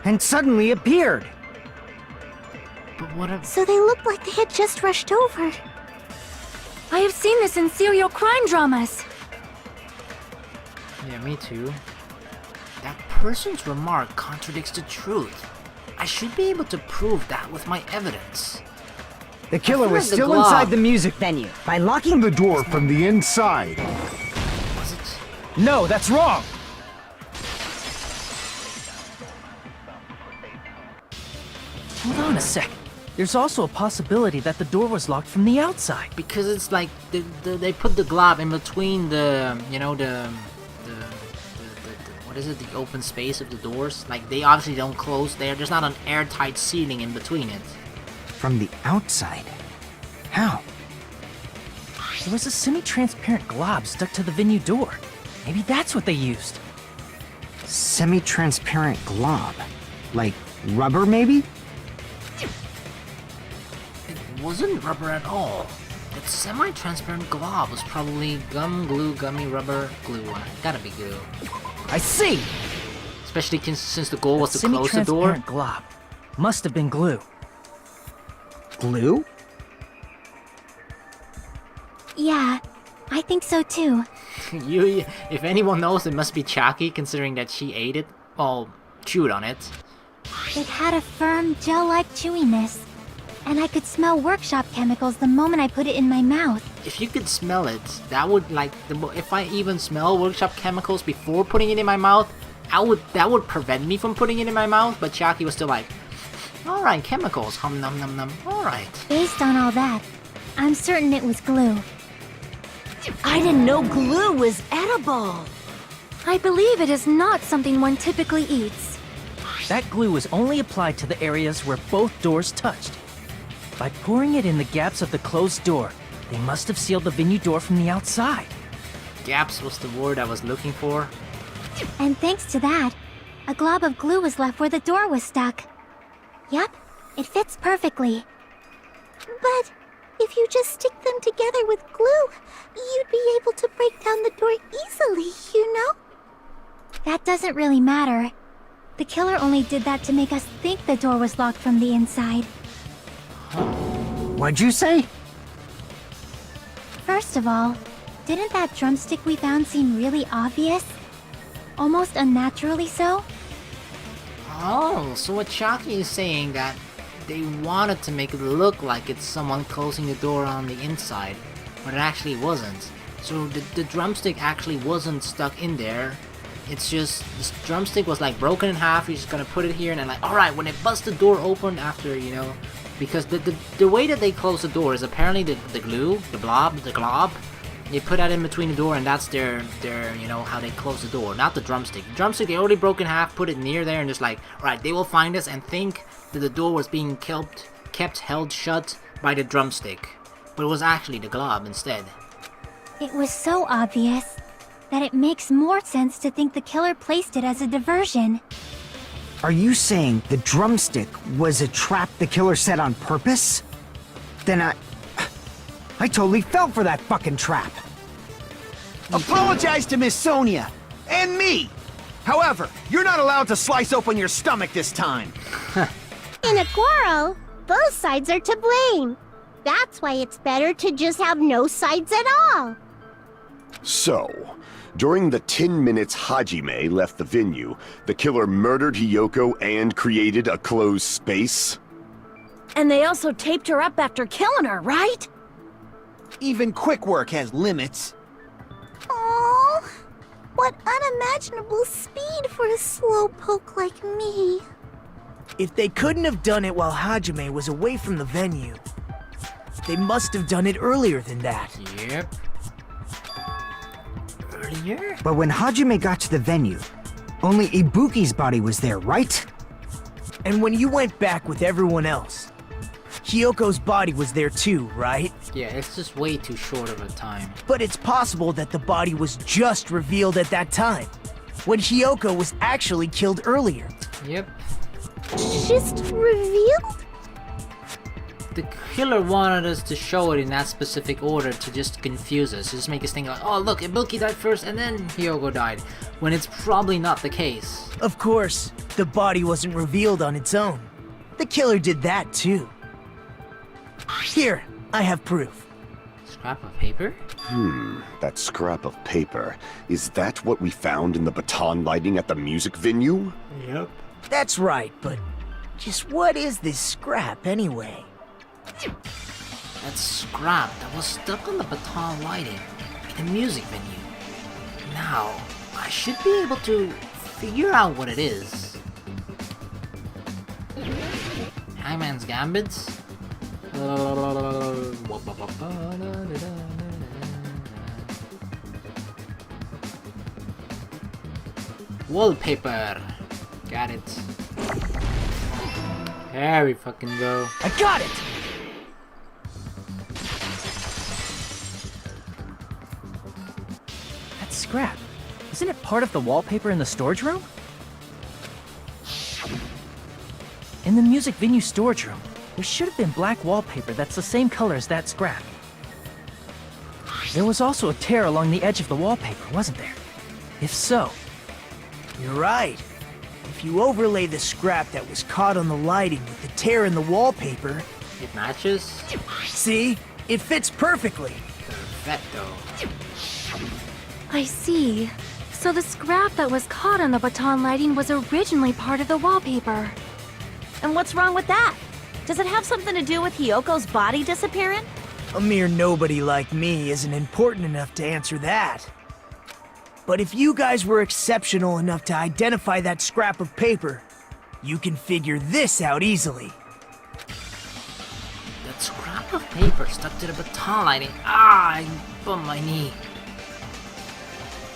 and suddenly appeared. But what if... So they looked like they had just rushed over. I have seen this in serial crime dramas. Yeah, me too. That person's remark contradicts the truth. I should be able to prove that with my evidence. The killer was the still glove. inside the music venue. By locking the door from the inside. Was it? No, that's wrong! Hold on a sec. There's also a possibility that the door was locked from the outside. Because it's like they put the glob in between the, you know, the what is it, the open space of the doors. Like, they obviously don't close there. There's not an airtight ceiling in between it. From the outside? How? There was a semi-transparent glob stuck to the venue door. Maybe that's what they used. Semi-transparent glob? Like rubber, maybe? It wasn't rubber at all. That semi-transparent glob was probably gum, glue, gummy, rubber, glue. Gotta be glue. I see! Especially since the goal was That to close the door. semi-transparent glob must have been glue. Glue? Yeah, I think so too. If anyone knows, it must be Chaki, considering that she ate it. Well, chewed on it. It had a firm, gel-like chewiness. And I could smell workshop chemicals the moment I put it in my mouth. If you could smell it, that would, like, if I even smell workshop chemicals before putting it in my mouth, that would prevent me from putting it in my mouth. But Chaki was still like, alright, chemicals, hum num num num, alright. Based on all that, I'm certain it was glue. I didn't know glue was edible. I believe it is not something one typically eats. That glue was only applied to the areas where both doors touched. By pouring it in the gaps of the closed door, they must have sealed the venue door from the outside. Gaps was the word I was looking for. And thanks to that, a glob of glue was left where the door was stuck. Yep, it fits perfectly. But if you just stick them together with glue, you'd be able to break down the door easily, you know? That doesn't really matter. The killer only did that to make us think the door was locked from the inside. What'd you say? First of all, didn't that drumstick we found seem really obvious? Almost unnaturally so? Oh, so what Shaki is saying that they wanted to make it look like it's someone closing the door on the inside, but it actually wasn't. So the drumstick actually wasn't stuck in there. It's just, this drumstick was like broken in half. You're just gonna put it here and then like, alright, when it busts the door open after, you know, because the way that they close the door is apparently the glue, the glob, they put that in between the door and that's their you know, how they close the door, not the drumstick. The drumstick, they already broke in half, put it near there and just like, alright, they will find us and think that the door was being kept held shut by the drumstick. But it was actually the glob instead. It was so obvious that it makes more sense to think the killer placed it as a diversion. Are you saying the drumstick was a trap the killer set on purpose? Then I totally fell for that fucking trap. Apologize to Miss Sonia and me. However, you're not allowed to slice open your stomach this time. In a quarrel, both sides are to blame. That's why it's better to just have no sides at all. So, during the 10 minutes Hajime left the venue, the killer murdered Hiyoko and created a closed space? And they also taped her up after killing her, right? Even quick work has limits. Oh, what unimaginable speed for a slowpoke like me. If they couldn't have done it while Hajime was away from the venue, they must have done it earlier than that. Yep. Earlier? But when Hajime got to the venue, only Ibuki's body was there, right? And when you went back with everyone else, Hiyoko's body was there too, right? Yeah, it's just way too short of a time. But it's possible that the body was just revealed at that time, when Hiyoko was actually killed earlier. Yep. Just revealed? The killer wanted us to show it in that specific order to just confuse us, to just make us think like, oh look, Ibuki died first and then Hiyoko died, when it's probably not the case. Of course, the body wasn't revealed on its own. The killer did that too. Here, I have proof. Scrap of paper? That scrap of paper. Is that what we found in the baton lighting at the music venue? Yep. That's right, but just what is this scrap anyway? That scrap that was stuck on the baton lighting in the music venue. Now, I should be able to figure out what it is. Hangman's Gambits? Wallpaper. Got it. There we fucking go. I got it! That scrap. Isn't it part of the wallpaper in the storage room? In the music venue storage room, there should have been black wallpaper that's the same color as that scrap. There was also a tear along the edge of the wallpaper, wasn't there? If so... You're right. If you overlay the scrap that was caught on the lighting with the tear in the wallpaper... It matches? See? It fits perfectly. Perfecto. I see. So the scrap that was caught on the baton lighting was originally part of the wallpaper. And what's wrong with that? Does it have something to do with Hiyoko's body disappearing? A mere nobody like me isn't important enough to answer that. But if you guys were exceptional enough to identify that scrap of paper, you can figure this out easily. That scrap of paper stuck to the baton lighting. Ah, I bumped my knee.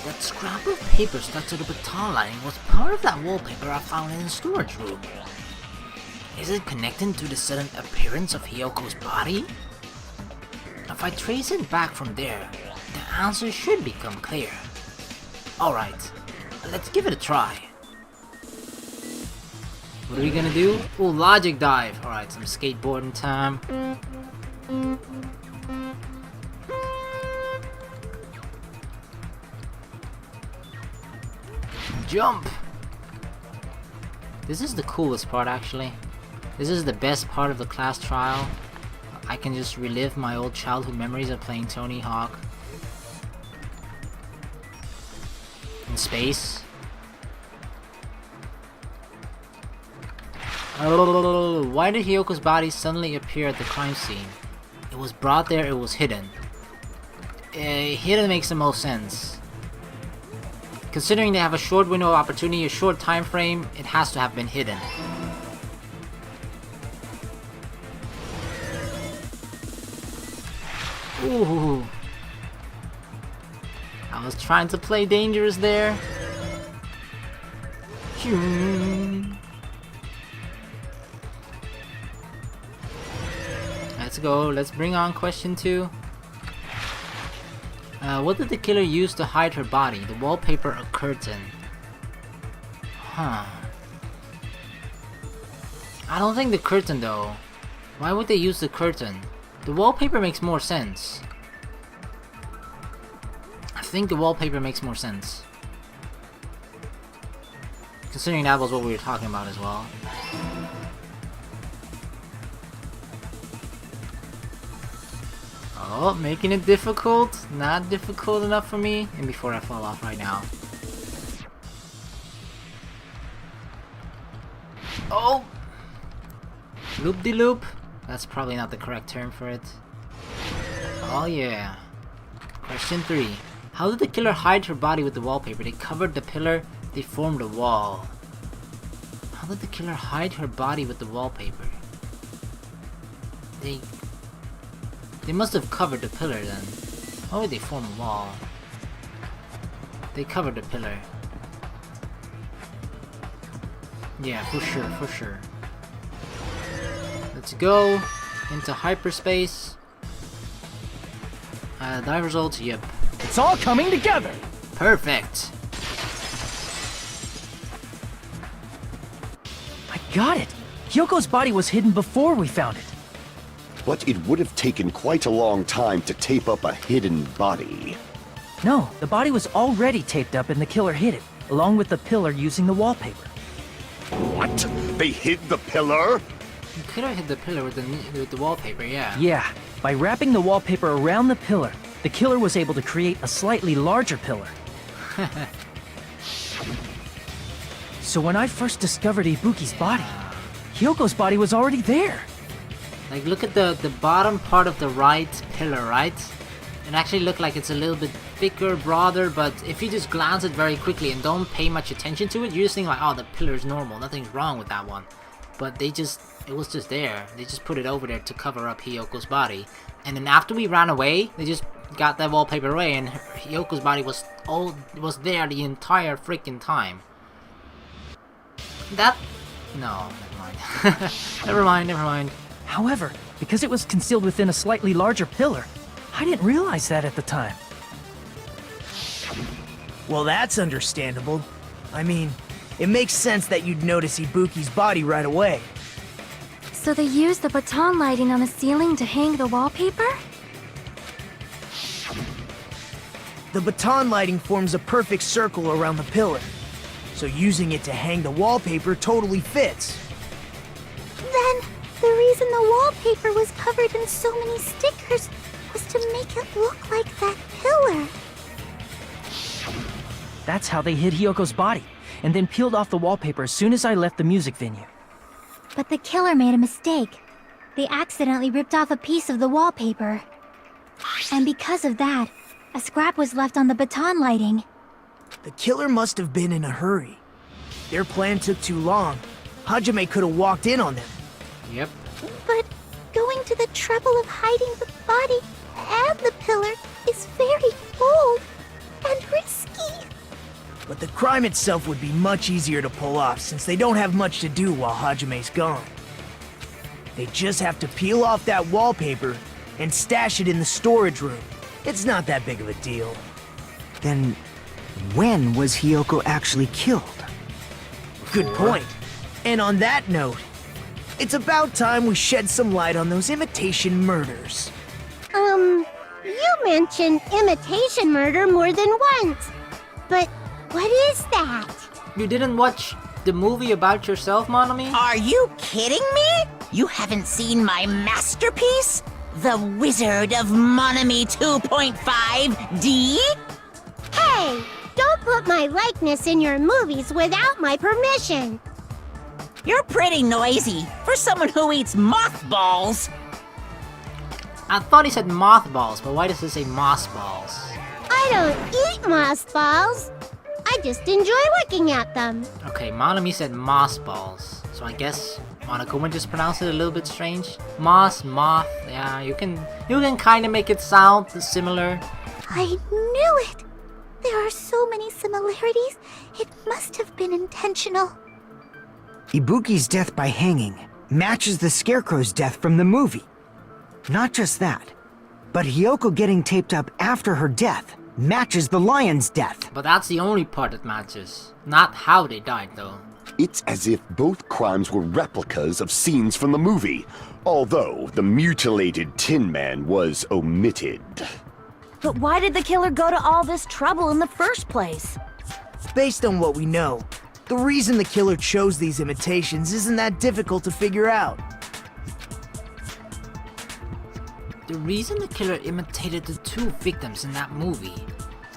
That scrap of paper stuck to the baton lighting was part of that wallpaper I found in the storage room. Is it connected to the sudden appearance of Hiyoko's body? If I trace it back from there, the answer should become clear. Alright, let's give it a try. What are we gonna do? Oh, logic dive. Alright, some skateboarding time. Jump! This is the coolest part actually. This is the best part of the class trial. I can just relive my old childhood memories of playing Tony Hawk in space. Oh, why did Hiyoko's body suddenly appear at the crime scene? It was brought there, it was hidden. Hidden makes the most sense. Considering they have a short window of opportunity, a short time frame, it has to have been hidden. Ooh. I was trying to play dangerous there. Let's go. Let's bring on question 2. What did the killer use to hide her body? The wallpaper or curtain? Huh. I don't think the curtain though. Why would they use the curtain? The wallpaper makes more sense. I think the wallpaper makes more sense. Considering that was what we were talking about as well. Oh, making it difficult. Not difficult enough for me. And before I fall off right now. Oh! Loop-de-loop. That's probably not the correct term for it. Oh yeah. Question 3. How did the killer hide her body with the wallpaper? They covered the pillar, they formed a wall. How did the killer hide her body with the wallpaper? They must have covered the pillar then. How would they form a wall? They covered the pillar. Yeah, for sure, for sure. Let's go into hyperspace. Die results, yep. It's all coming together! Perfect! I got it! Hyoko's body was hidden before we found it. But it would have taken quite a long time to tape up a hidden body. No, the body was already taped up and the killer hid it, along with the pillar using the wallpaper. What? They hid the pillar? You could have hit the pillar with the wallpaper, yeah. Yeah, by wrapping the wallpaper around the pillar, the killer was able to create a slightly larger pillar. So when I first discovered Ibuki's body, Hyoko's body was already there. Like, look at the bottom part of the right pillar, right? It actually looked like it's a little bit thicker, broader, but if you just glance it very quickly and don't pay much attention to it, you just think like, oh, the pillar's normal, nothing's wrong with that one. But it was just there. They just put it over there to cover up Hyoko's body. And then after we ran away, they just got that wallpaper away and Hyoko's body was there the entire freaking time. No, never mind. never mind. However, because it was concealed within a slightly larger pillar, I didn't realize that at the time. Well, that's understandable. I mean, it makes sense that you'd notice Ibuki's body right away. So they used the baton lighting on the ceiling to hang the wallpaper? The baton lighting forms a perfect circle around the pillar, so using it to hang the wallpaper totally fits. Then, the reason the wallpaper was covered in so many stickers was to make it look like that pillar. That's how they hid Hyoko's body, and then peeled off the wallpaper as soon as I left the music venue. But the killer made a mistake. They accidentally ripped off a piece of the wallpaper. And because of that, a scrap was left on the baton lighting. The killer must have been in a hurry. Their plan took too long. Hajime could have walked in on them. Yep. But going to the trouble of hiding the body and the pillar is very bold and risky. But the crime itself would be much easier to pull off since they don't have much to do while Hajime's gone. They just have to peel off that wallpaper and stash it in the storage room. It's not that big of a deal. Then, when was Hiyoko actually killed? Good point. And on that note, it's about time we shed some light on those imitation murders. You mentioned imitation murder more than once. But what is that? You didn't watch the movie about yourself, Monami? Are you kidding me? You haven't seen my masterpiece? The Wizard of Monami 2.5D? Hey, don't put my likeness in your movies without my permission. You're pretty noisy for someone who eats mothballs. I thought he said mothballs, but why does it say mossballs? I don't eat mothballs. I just enjoy looking at them. Okay, Monami said mossballs, so I guess Monokuma just pronounced it a little bit strange. Moss, moth, yeah, you can kind of make it sound similar. I knew it! There are so many similarities. It must have been intentional. Ibuki's death by hanging matches the Scarecrow's death from the movie. Not just that, but Hiyoko getting taped up after her death matches the lion's death. But that's the only part that matches, not how they died though. It's as if both crimes were replicas of scenes from the movie, although the mutilated Tin Man was omitted. But why did the killer go to all this trouble in the first place? Based on what we know, the reason the killer chose these imitations isn't that difficult to figure out. The reason the killer imitated the two victims in that movie,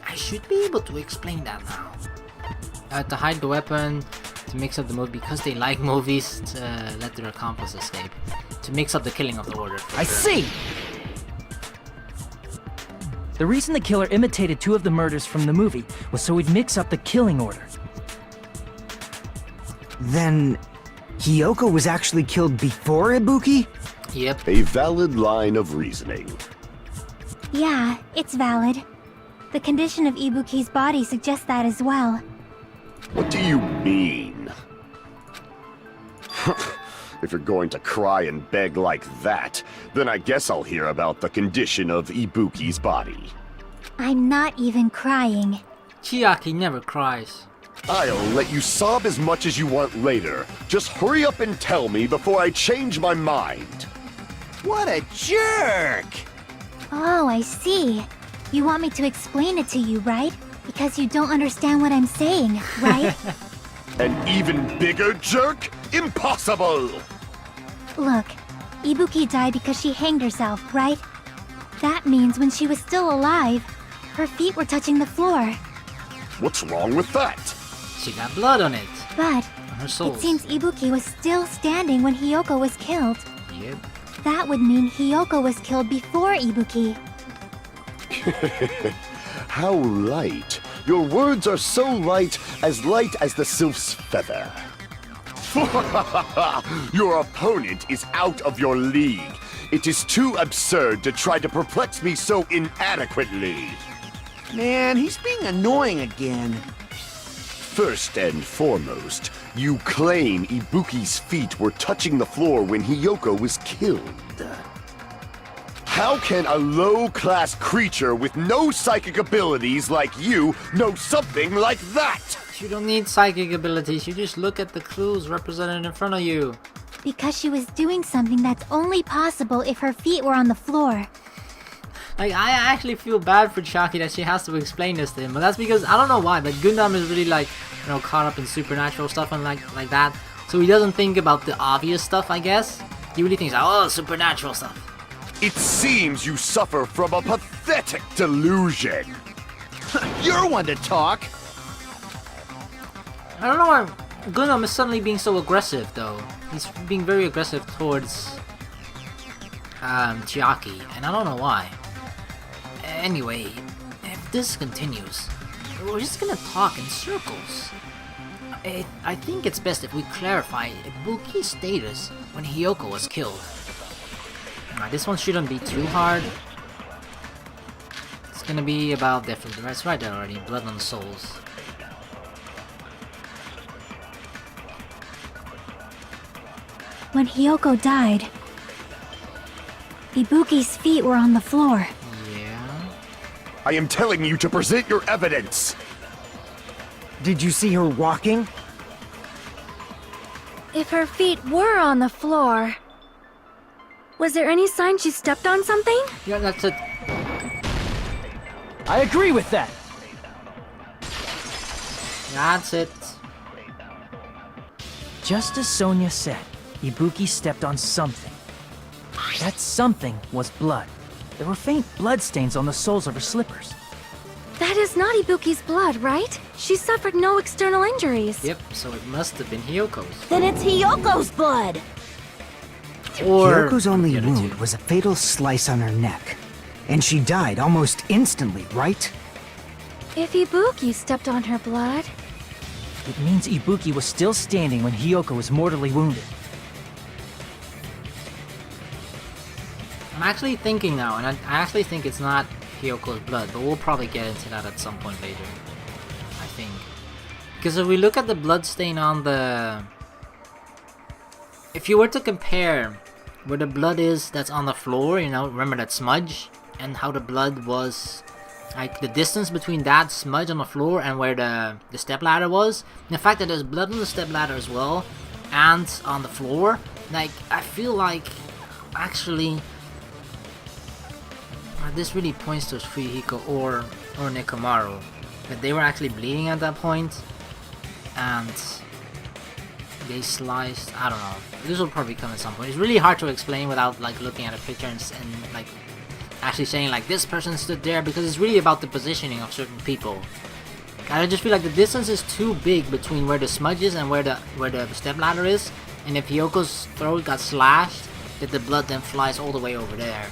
I should be able to explain that now. To hide the weapon, to mix up the movie, because they like movies, to let their accomplice escape. To mix up the killing of the order. I see! The reason the killer imitated two of the murders from the movie was so he'd mix up the killing order. Then, Hiyoko was actually killed before Ibuki? Yep. A valid line of reasoning. Yeah, it's valid. The condition of Ibuki's body suggests that as well. What do you mean? If you're going to cry and beg like that, then I guess I'll hear about the condition of Ibuki's body. I'm not even crying. Chiaki never cries. I'll let you sob as much as you want later. Just hurry up and tell me before I change my mind. What a jerk! Oh, I see. You want me to explain it to you, right? Because you don't understand what I'm saying, right? An even bigger jerk? Impossible! Look, Ibuki died because she hanged herself, right? That means when she was still alive, her feet were touching the floor. What's wrong with that? She got blood on it. But On her soul. it seems Ibuki was still standing when Hiyoko was killed. Yep. That would mean Hiyoko was killed before Ibuki. How light. Your words are so light as the sylph's feather. Your opponent is out of your league. It is too absurd to try to perplex me so inadequately. Man, he's being annoying again. First and foremost, you claim Ibuki's feet were touching the floor when Hiyoko was killed. How can a low-class creature with no psychic abilities like you know something like that? You don't need psychic abilities, you just look at the clues represented in front of you. Because she was doing something that's only possible if her feet were on the floor. Like, I actually feel bad for Chiaki that she has to explain this to him, but that's because, I don't know why, but Gundam is really like, you know, caught up in supernatural stuff and like that. So he doesn't think about the obvious stuff, I guess. He really thinks, oh, supernatural stuff. It seems you suffer from a pathetic delusion. You're one to talk. I don't know why Gundam is suddenly being so aggressive, though. He's being very aggressive towards Chiaki, and I don't know why. Anyway, if this continues, we're just gonna talk in circles. I think it's best if we clarify Ibuki's status when Hiyoko was killed. This one shouldn't be too hard. It's gonna be about different. That's right there already. Blood on the souls. When Hiyoko died, Ibuki's feet were on the floor. Yeah. I am telling you to present your evidence. Did you see her walking? If her feet were on the floor, was there any sign she stepped on something? Yeah, that's it. I agree with that. That's it. Just as Sonia said, Ibuki stepped on something. That something was blood. There were faint blood stains on the soles of her slippers. That is not Ibuki's blood, right? She suffered no external injuries. Yep, so it must have been Hiyoko's. Then it's Hiyoko's blood! Or Hyoko's only the other wound two. was a fatal slice on her neck. And she died almost instantly, right? If Ibuki stepped on her blood... It means Ibuki was still standing when Hiyoko was mortally wounded. I'm actually thinking now, and I actually think it's not Hiyoko's blood, but we'll probably get into that at some point later. I think. Because if we look at the blood stain on the... If you were to compare where the blood is that's on the floor, you know, remember that smudge? And how the blood was... Like, the distance between that smudge on the floor and where the stepladder was. And the fact that there's blood on the stepladder as well, and on the floor. Like, I feel like, actually... this really points to Fuyuhiko or Nekomaru. That they were actually bleeding at that point. And... they sliced... I don't know. This will probably come at some point. It's really hard to explain without, like, looking at a picture and like... actually saying like this person stood there, because it's really about the positioning of certain people. And I just feel like the distance is too big between where the smudge is and where the stepladder is, and if Hyoko's throat got slashed, that the blood then flies all the way over there.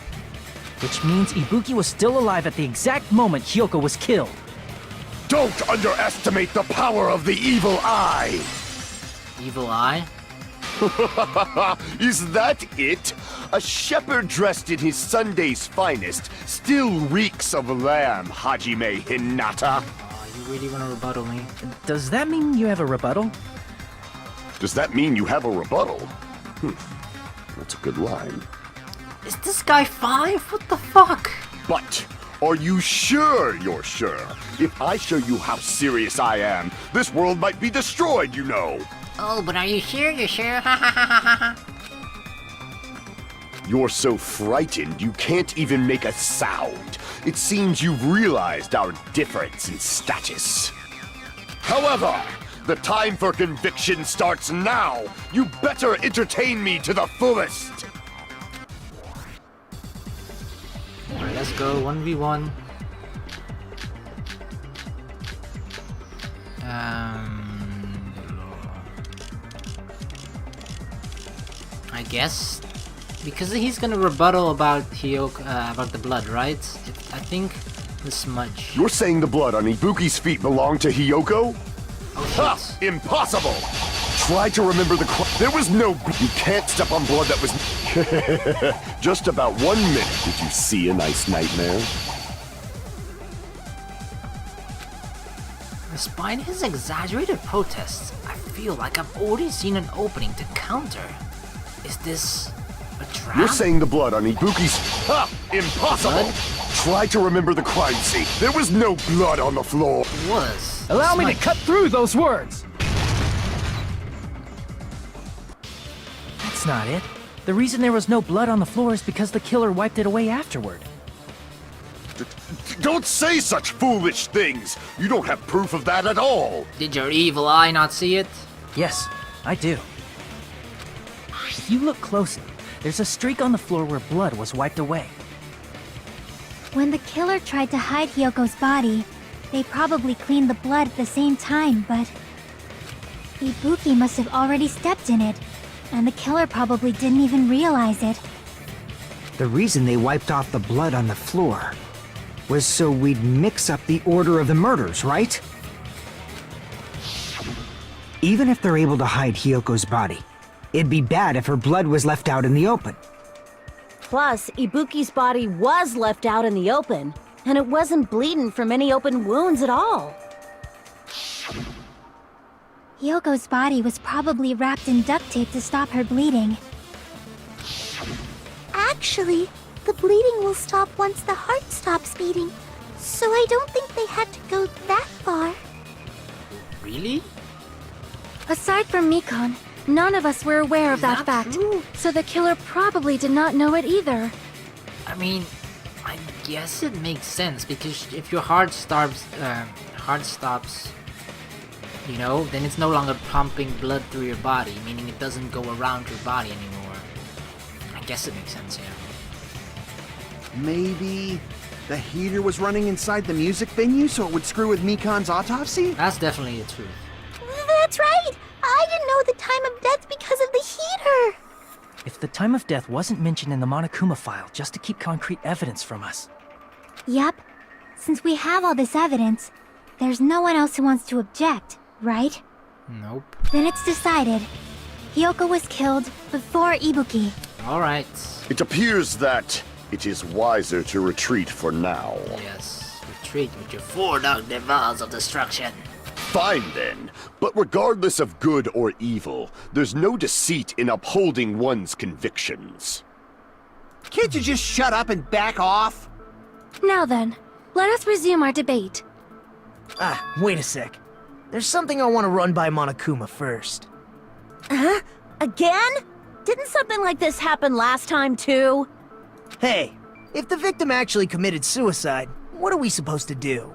Which means Ibuki was still alive at the exact moment Hiyoko was killed. Don't underestimate the power of the evil eye! Evil eye? Is that it? A shepherd dressed in his Sunday's finest still reeks of lamb, Hajime Hinata. Oh, you really want to rebuttal me? Does that mean you have a rebuttal? Does that mean you have a rebuttal? That's a good line. Is this guy 5? What the fuck? But, are you sure you're sure? If I show you how serious I am, this world might be destroyed, you know. Oh, but are you sure? You're sure? You're so frightened you can't even make a sound. It seems you've realized our difference in status. However, the time for conviction starts now. You better entertain me to the fullest. Alright, let's go 1v1. I guess because he's gonna rebuttal about Hiyoko, about the blood, right? I think the smudge. You're saying the blood on Ibuki's feet belonged to Hiyoko? Oh shit. Ha! Impossible! Try to remember the there was no... You can't step on blood that was... Just about 1 minute. Did you see a nice nightmare? Despite his exaggerated protests, I feel like I've already seen an opening to counter. Is this a trap? You're saying the blood on Ibuki's... Ha! Impossible! Blood? Try to remember the crime scene. There was no blood on the floor. It was. Allow me to cut through those words! That's not it. The reason there was no blood on the floor is because the killer wiped it away afterward. Don't say such foolish things! You don't have proof of that at all! Did your evil eye not see it? Yes, I do. If you look closely, there's a streak on the floor where blood was wiped away. When the killer tried to hide Hyoko's body, they probably cleaned the blood at the same time, but... Ibuki must have already stepped in it, and the killer probably didn't even realize it. The reason they wiped off the blood on the floor was so we'd mix up the order of the murders, right? Even if they're able to hide Hyoko's body, it'd be bad if her blood was left out in the open. Plus, Ibuki's body was left out in the open, and it wasn't bleeding from any open wounds at all. Hyoko's body was probably wrapped in duct tape to stop her bleeding. Actually, the bleeding will stop once the heart stops beating. So I don't think they had to go that far. Really? Aside from Mikon, none of us were aware of that fact. So the killer probably did not know it either. I mean, I guess it makes sense, because if your heart stops, you know, then it's no longer pumping blood through your body, meaning it doesn't go around your body anymore. I I guess it makes sense, yeah. Maybe the heater was running inside the music venue so it would screw with Mikan's autopsy? That's definitely the truth. That's right! I didn't know the time of death because of the heater! If the time of death wasn't mentioned in the Monokuma file just to keep concrete evidence from us. Yep. Since we have all this evidence, there's no one else who wants to object, right? Nope. Then it's decided. Hiyoko was killed before Ibuki. Alright. It appears that it is wiser to retreat for now. Yes. Retreat with your 4 dark devils of destruction. Fine then, but regardless of good or evil, there's no deceit in upholding one's convictions. Can't you just shut up and back off? Now then, let us resume our debate. Wait a sec. There's something I want to run by Monokuma first. Huh? Again? Didn't something like this happen last time too? Hey, if the victim actually committed suicide, what are we supposed to do?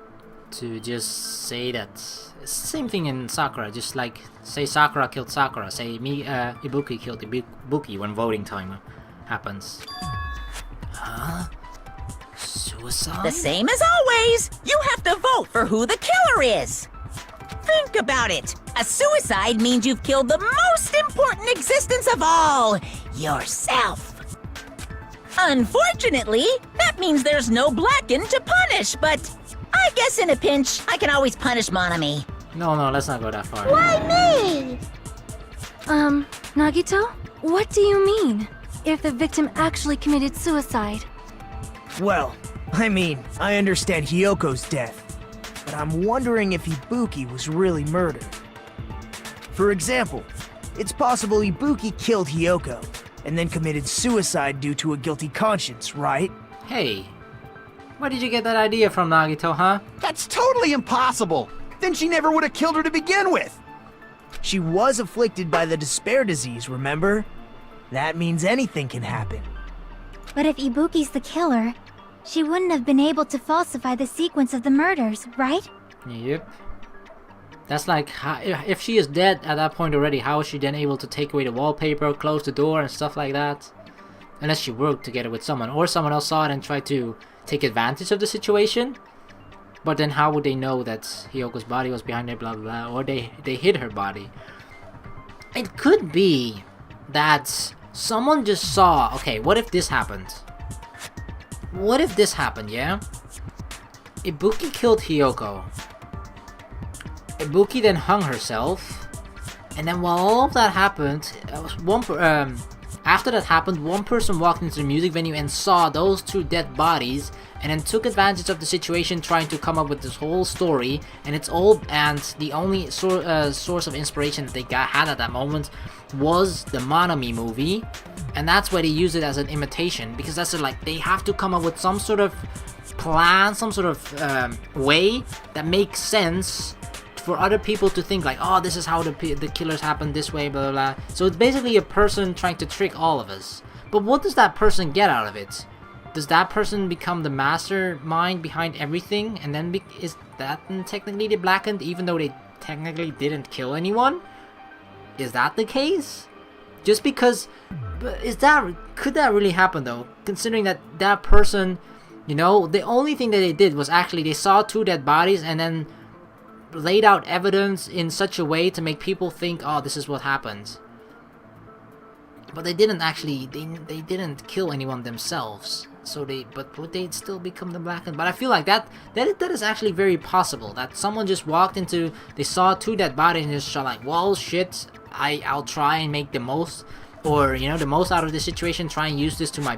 To just say that. It's the same thing in Sakura, just like say Sakura killed Sakura, say Ibuki killed Ibuki when voting time happens. Huh? Suicide? The same as always. You have to vote for who the killer is. Think about it. A suicide means you've killed the most important existence of all, yourself. Unfortunately, that means there's no Blacken to punish, but I guess in a pinch, I can always punish Monami. No, let's not go that far. Why me? Nagito? What do you mean? If the victim actually committed suicide? Well, I mean, I understand Hiyoko's death, but I'm wondering if Ibuki was really murdered. For example, it's possible Ibuki killed Hiyoko, and then committed suicide due to a guilty conscience, right? Hey, where did you get that idea from, Nagito, huh? That's totally impossible! Then she never would have killed her to begin with! She was afflicted by the despair disease, remember? That means anything can happen. But if Ibuki's the killer, she wouldn't have been able to falsify the sequence of the murders, right? Yep. That's like, if she is dead at that point already, how is she then able to take away the wallpaper, close the door, and stuff like that? Unless she worked together with someone, or someone else saw it and tried to take advantage of the situation. But then how would they know that Hiyoko's body was behind there, blah blah blah, or they hid her body? It could be that someone just saw, okay, what if this happened? What if this happened, yeah? Ibuki killed Hiyoko. Ibuki then hung herself, and then while all of that happened, after that happened, one person walked into the music venue and saw those 2 dead bodies, and then took advantage of the situation, trying to come up with this whole story. And the only source of inspiration that they had at that moment was the Monami movie, and that's why they use it as an imitation, because that's like they have to come up with some sort of plan, some sort of way that makes sense for other people to think like, oh, this is how the killers happen this way, blah blah blah. So it's basically a person trying to trick all of us. But what does that person get out of it? Does that person become the mastermind behind everything, and then is that technically the Blackened, even though they technically didn't kill anyone? Is that the case? Just because, could that really happen though? Considering that that person, you know, the only thing that they did was actually they saw 2 dead bodies and then laid out evidence in such a way to make people think, oh, this is what happened. But they didn't actually, they didn't kill anyone themselves. So would they still become the Blackened? But I feel like that is actually very possible. That someone just walked into, they saw 2 dead bodies and just shot like, well, shit, I'll try and make the most, or you know, the most out of this situation. Try and use this to my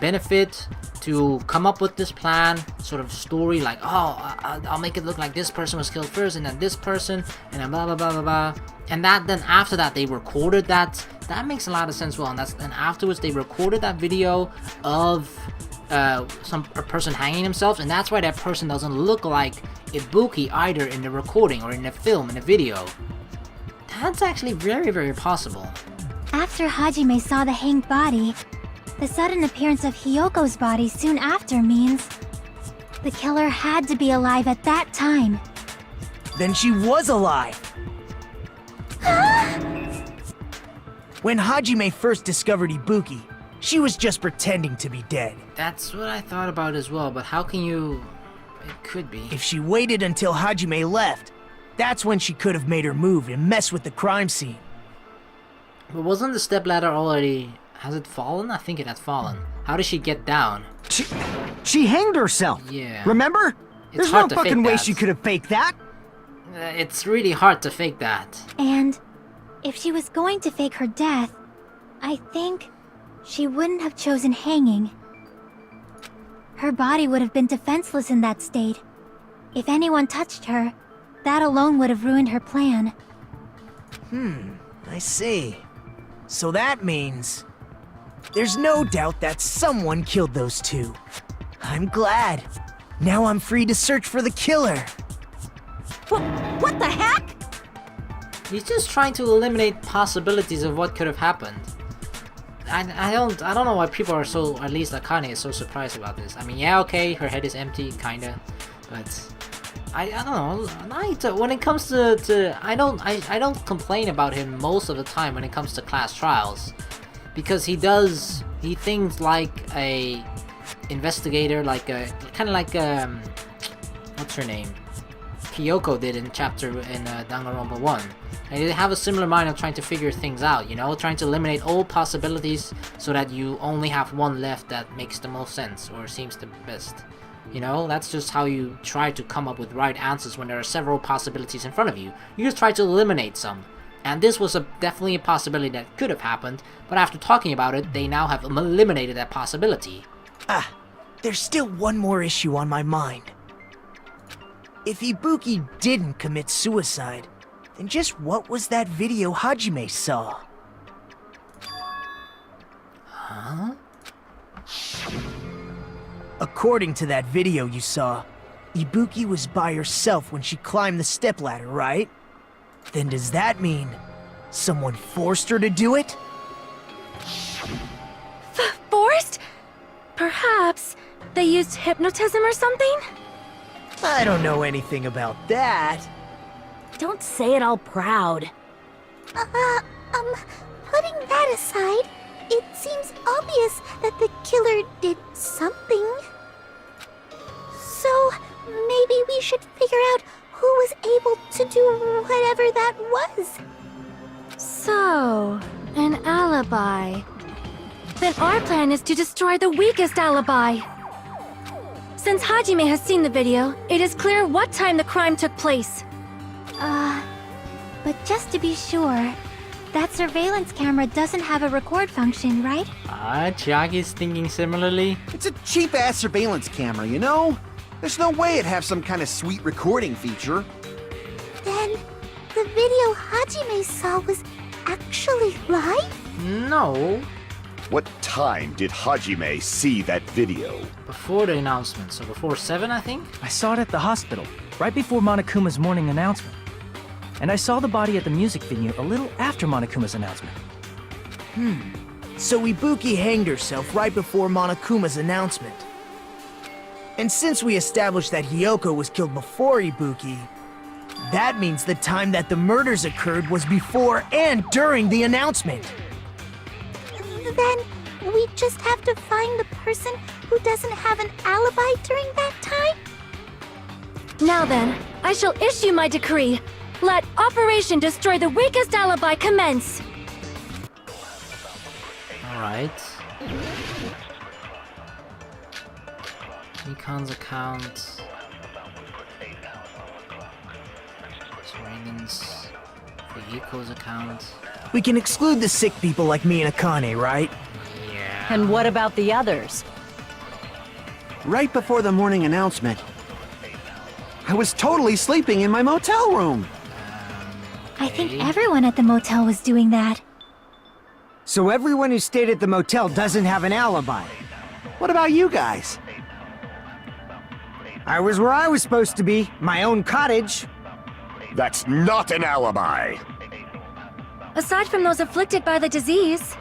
benefit to come up with this plan, sort of story. Like, oh, I'll make it look like this person was killed first, and then this person, and then blah blah blah blah blah. And then after that they recorded that. That makes a lot of sense. Well, and afterwards they recorded that video of a person hanging himself, and that's why that person doesn't look like Ibuki either in the recording or in the film, in the video. That's actually very, very possible. After Hajime saw the hanged body, the sudden appearance of Hiyoko's body soon after means the killer had to be alive at that time. Then she was alive! When Hajime first discovered Ibuki, She was just pretending to be dead. That's what I thought about as well, but how can you... It could be. If she waited until Hajime left, that's when she could have made her move and mess with the crime scene. But wasn't the stepladder already... Has it fallen? I think it has fallen. How did she get down? She hanged herself. Yeah. Remember? There's no fucking way she could have faked that. It's really hard to fake that. And if she was going to fake her death, I think she wouldn't have chosen hanging. Her body would have been defenseless in that state. If anyone touched her, that alone would have ruined her plan. I see. So that means... There's no doubt that someone killed those two. I'm glad. Now I'm free to search for the killer. What the heck? He's just trying to eliminate possibilities of what could have happened. I don't know why people are so, at least Akane is so surprised about this. I mean, yeah, okay, her head is empty, kinda, but I don't know. Naito, when it comes to I don't complain about him most of the time when it comes to class trials, because he thinks like a investigator, like a kind of like what's her name? Kyoko did in Danganronpa 1. And they have a similar mind of trying to figure things out, you know? Trying to eliminate all possibilities so that you only have one left that makes the most sense or seems the best. You know? That's just how you try to come up with right answers when there are several possibilities in front of you. You just try to eliminate some. And this was definitely a possibility that could have happened, but after talking about it, they now have eliminated that possibility. There's still one more issue on my mind. If Ibuki didn't commit suicide, then just what was that video Hajime saw? Huh? According to that video you saw, Ibuki was by herself when she climbed the stepladder, right? Then does that mean someone forced her to do it? Forced? Perhaps they used hypnotism or something? I don't know anything about that. Don't say it all proud. Putting that aside, it seems obvious that the killer did something. So, maybe we should figure out who was able to do whatever that was. So, an alibi. Then our plan is to destroy the weakest alibi. Since Hajime has seen the video, it is clear what time the crime took place. But just to be sure, that surveillance camera doesn't have a record function, right? Chiagi's thinking similarly. It's a cheap-ass surveillance camera, you know? There's no way it'd have some kind of sweet recording feature. Then, the video Hajime saw was actually live? No. What time did Hajime see that video? Before the announcement, so before 7, I think? I saw it at the hospital, right before Monokuma's morning announcement. And I saw the body at the music venue a little after Monokuma's announcement. So Ibuki hanged herself right before Monokuma's announcement. And since we established that Hiyoko was killed before Ibuki, that means the time that the murders occurred was before and during the announcement. Then, we just have to find the person who doesn't have an alibi during that time? Now then, I shall issue my decree. Let Operation Destroy the Weakest Alibi commence! Alright. Nikon's account. Raiden's. Fuyuko's account. We can exclude the sick people like me and Akane, right? Yeah. And what about the others? Right before the morning announcement, I was totally sleeping in my motel room. I think everyone at the motel was doing that. So everyone who stayed at the motel doesn't have an alibi. What about you guys? I was where I was supposed to be, my own cottage. That's not an alibi! Aside from those afflicted by the disease,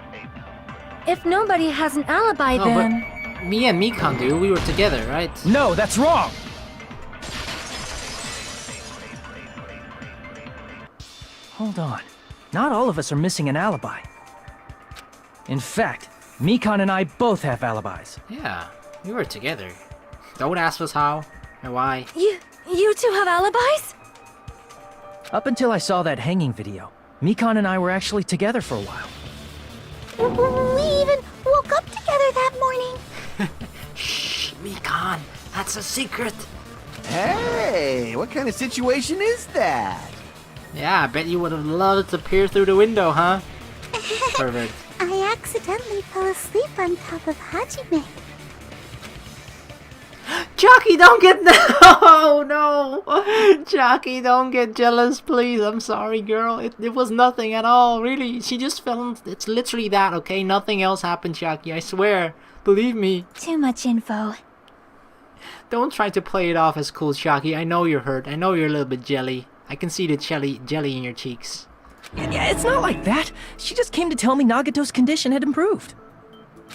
if nobody has an alibi, No, then... but me and Mikan do. We were together, right? No, that's wrong! Hold on. Not all of us are missing an alibi. In fact, Mikon and I both have alibis. Yeah, we were together. Don't ask us how and why. You two have alibis? Up until I saw that hanging video, Mikon and I were actually together for a while. We even woke up together that morning. Shh, Mikon, that's a secret. Hey, what kind of situation is that? Yeah, I bet you would have loved to peer through the window, huh? Perfect. I accidentally fell asleep on top of Hajime. Jockey, don't get oh no! Jockey, don't get jealous, please. I'm sorry, girl. It was nothing at all, really. She just fell. It's literally that, okay? Nothing else happened, Jockey. I swear. Believe me. Too much info. Don't try to play it off as cool, Jockey. I know you're hurt. I know you're a little bit jelly. I can see the jelly in your cheeks. Yeah, it's not like that. She just came to tell me Nagato's condition had improved.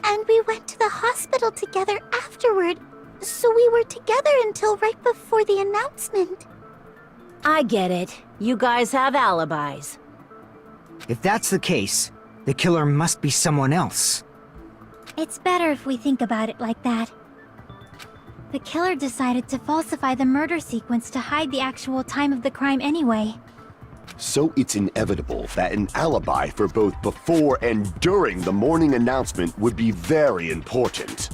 And we went to the hospital together afterward. So we were together until right before the announcement. I get it. You guys have alibis. If that's the case, the killer must be someone else. It's better if we think about it like that. The killer decided to falsify the murder sequence to hide the actual time of the crime anyway. So it's inevitable that an alibi for both before and during the morning announcement would be very important.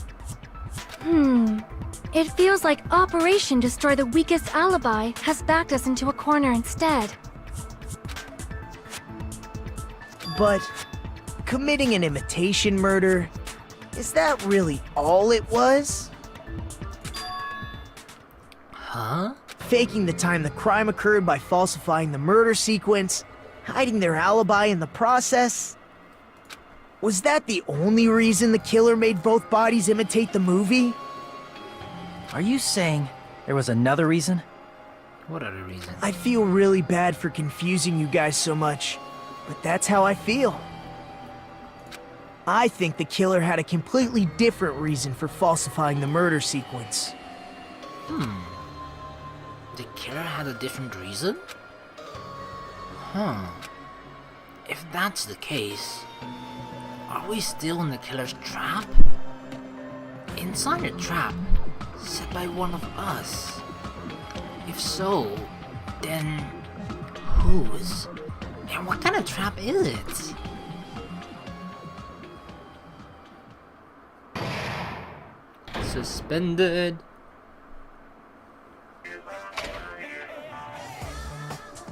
It feels like Operation Destroy the Weakest Alibi has backed us into a corner instead. But committing an imitation murder, is that really all it was? Huh? Faking the time the crime occurred by falsifying the murder sequence, hiding their alibi in the process? Was that the only reason the killer made both bodies imitate the movie? Are you saying there was another reason? What other reason? I feel really bad for confusing you guys so much, but that's how I feel. I think the killer had a completely different reason for falsifying the murder sequence. The killer had a different reason? Huh. If that's the case, are we still in the killer's trap? Inside a trap set by one of us? If so, then whose? And what kind of trap is it? Suspended.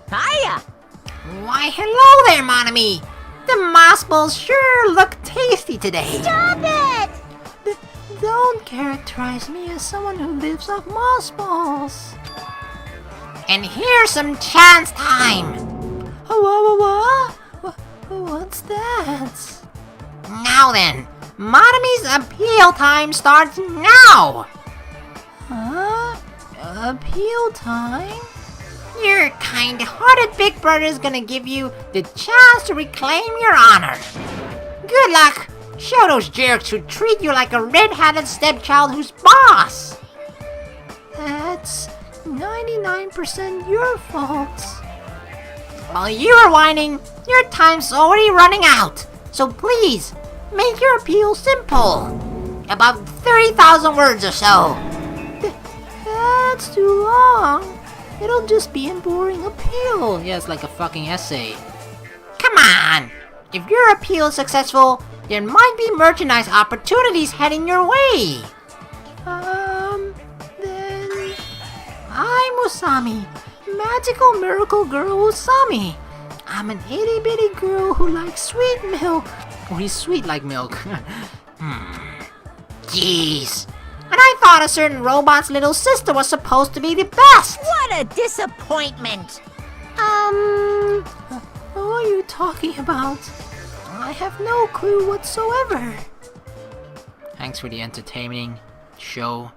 Hiya! Why, hello there, Monami! The moss balls sure look tasty today. Stop it! Don't characterize me as someone who lives off moss balls. And here's some chance time. What's that? Now then, Monami's appeal time starts now. Huh? Appeal time? Your kind-hearted big brother's gonna give you the chance to reclaim your honor. Good luck. Show those jerks who treat you like a red-hatted stepchild who's boss. That's 99% your fault. While you are whining, your time's already running out. So please, make your appeal simple. About 30,000 words or so. That's too long. It'll just be a boring appeal. Yeah, it's like a fucking essay. Come on! If your appeal is successful, there might be merchandise opportunities heading your way. Then... I'm Usami. Magical miracle girl Usami. I'm an itty-bitty girl who likes sweet milk. Oh, he's sweet like milk. Jeez. And I thought a certain robot's little sister was supposed to be the best. What a disappointment! Who are you talking about? I have no clue whatsoever. Thanks for the entertaining show.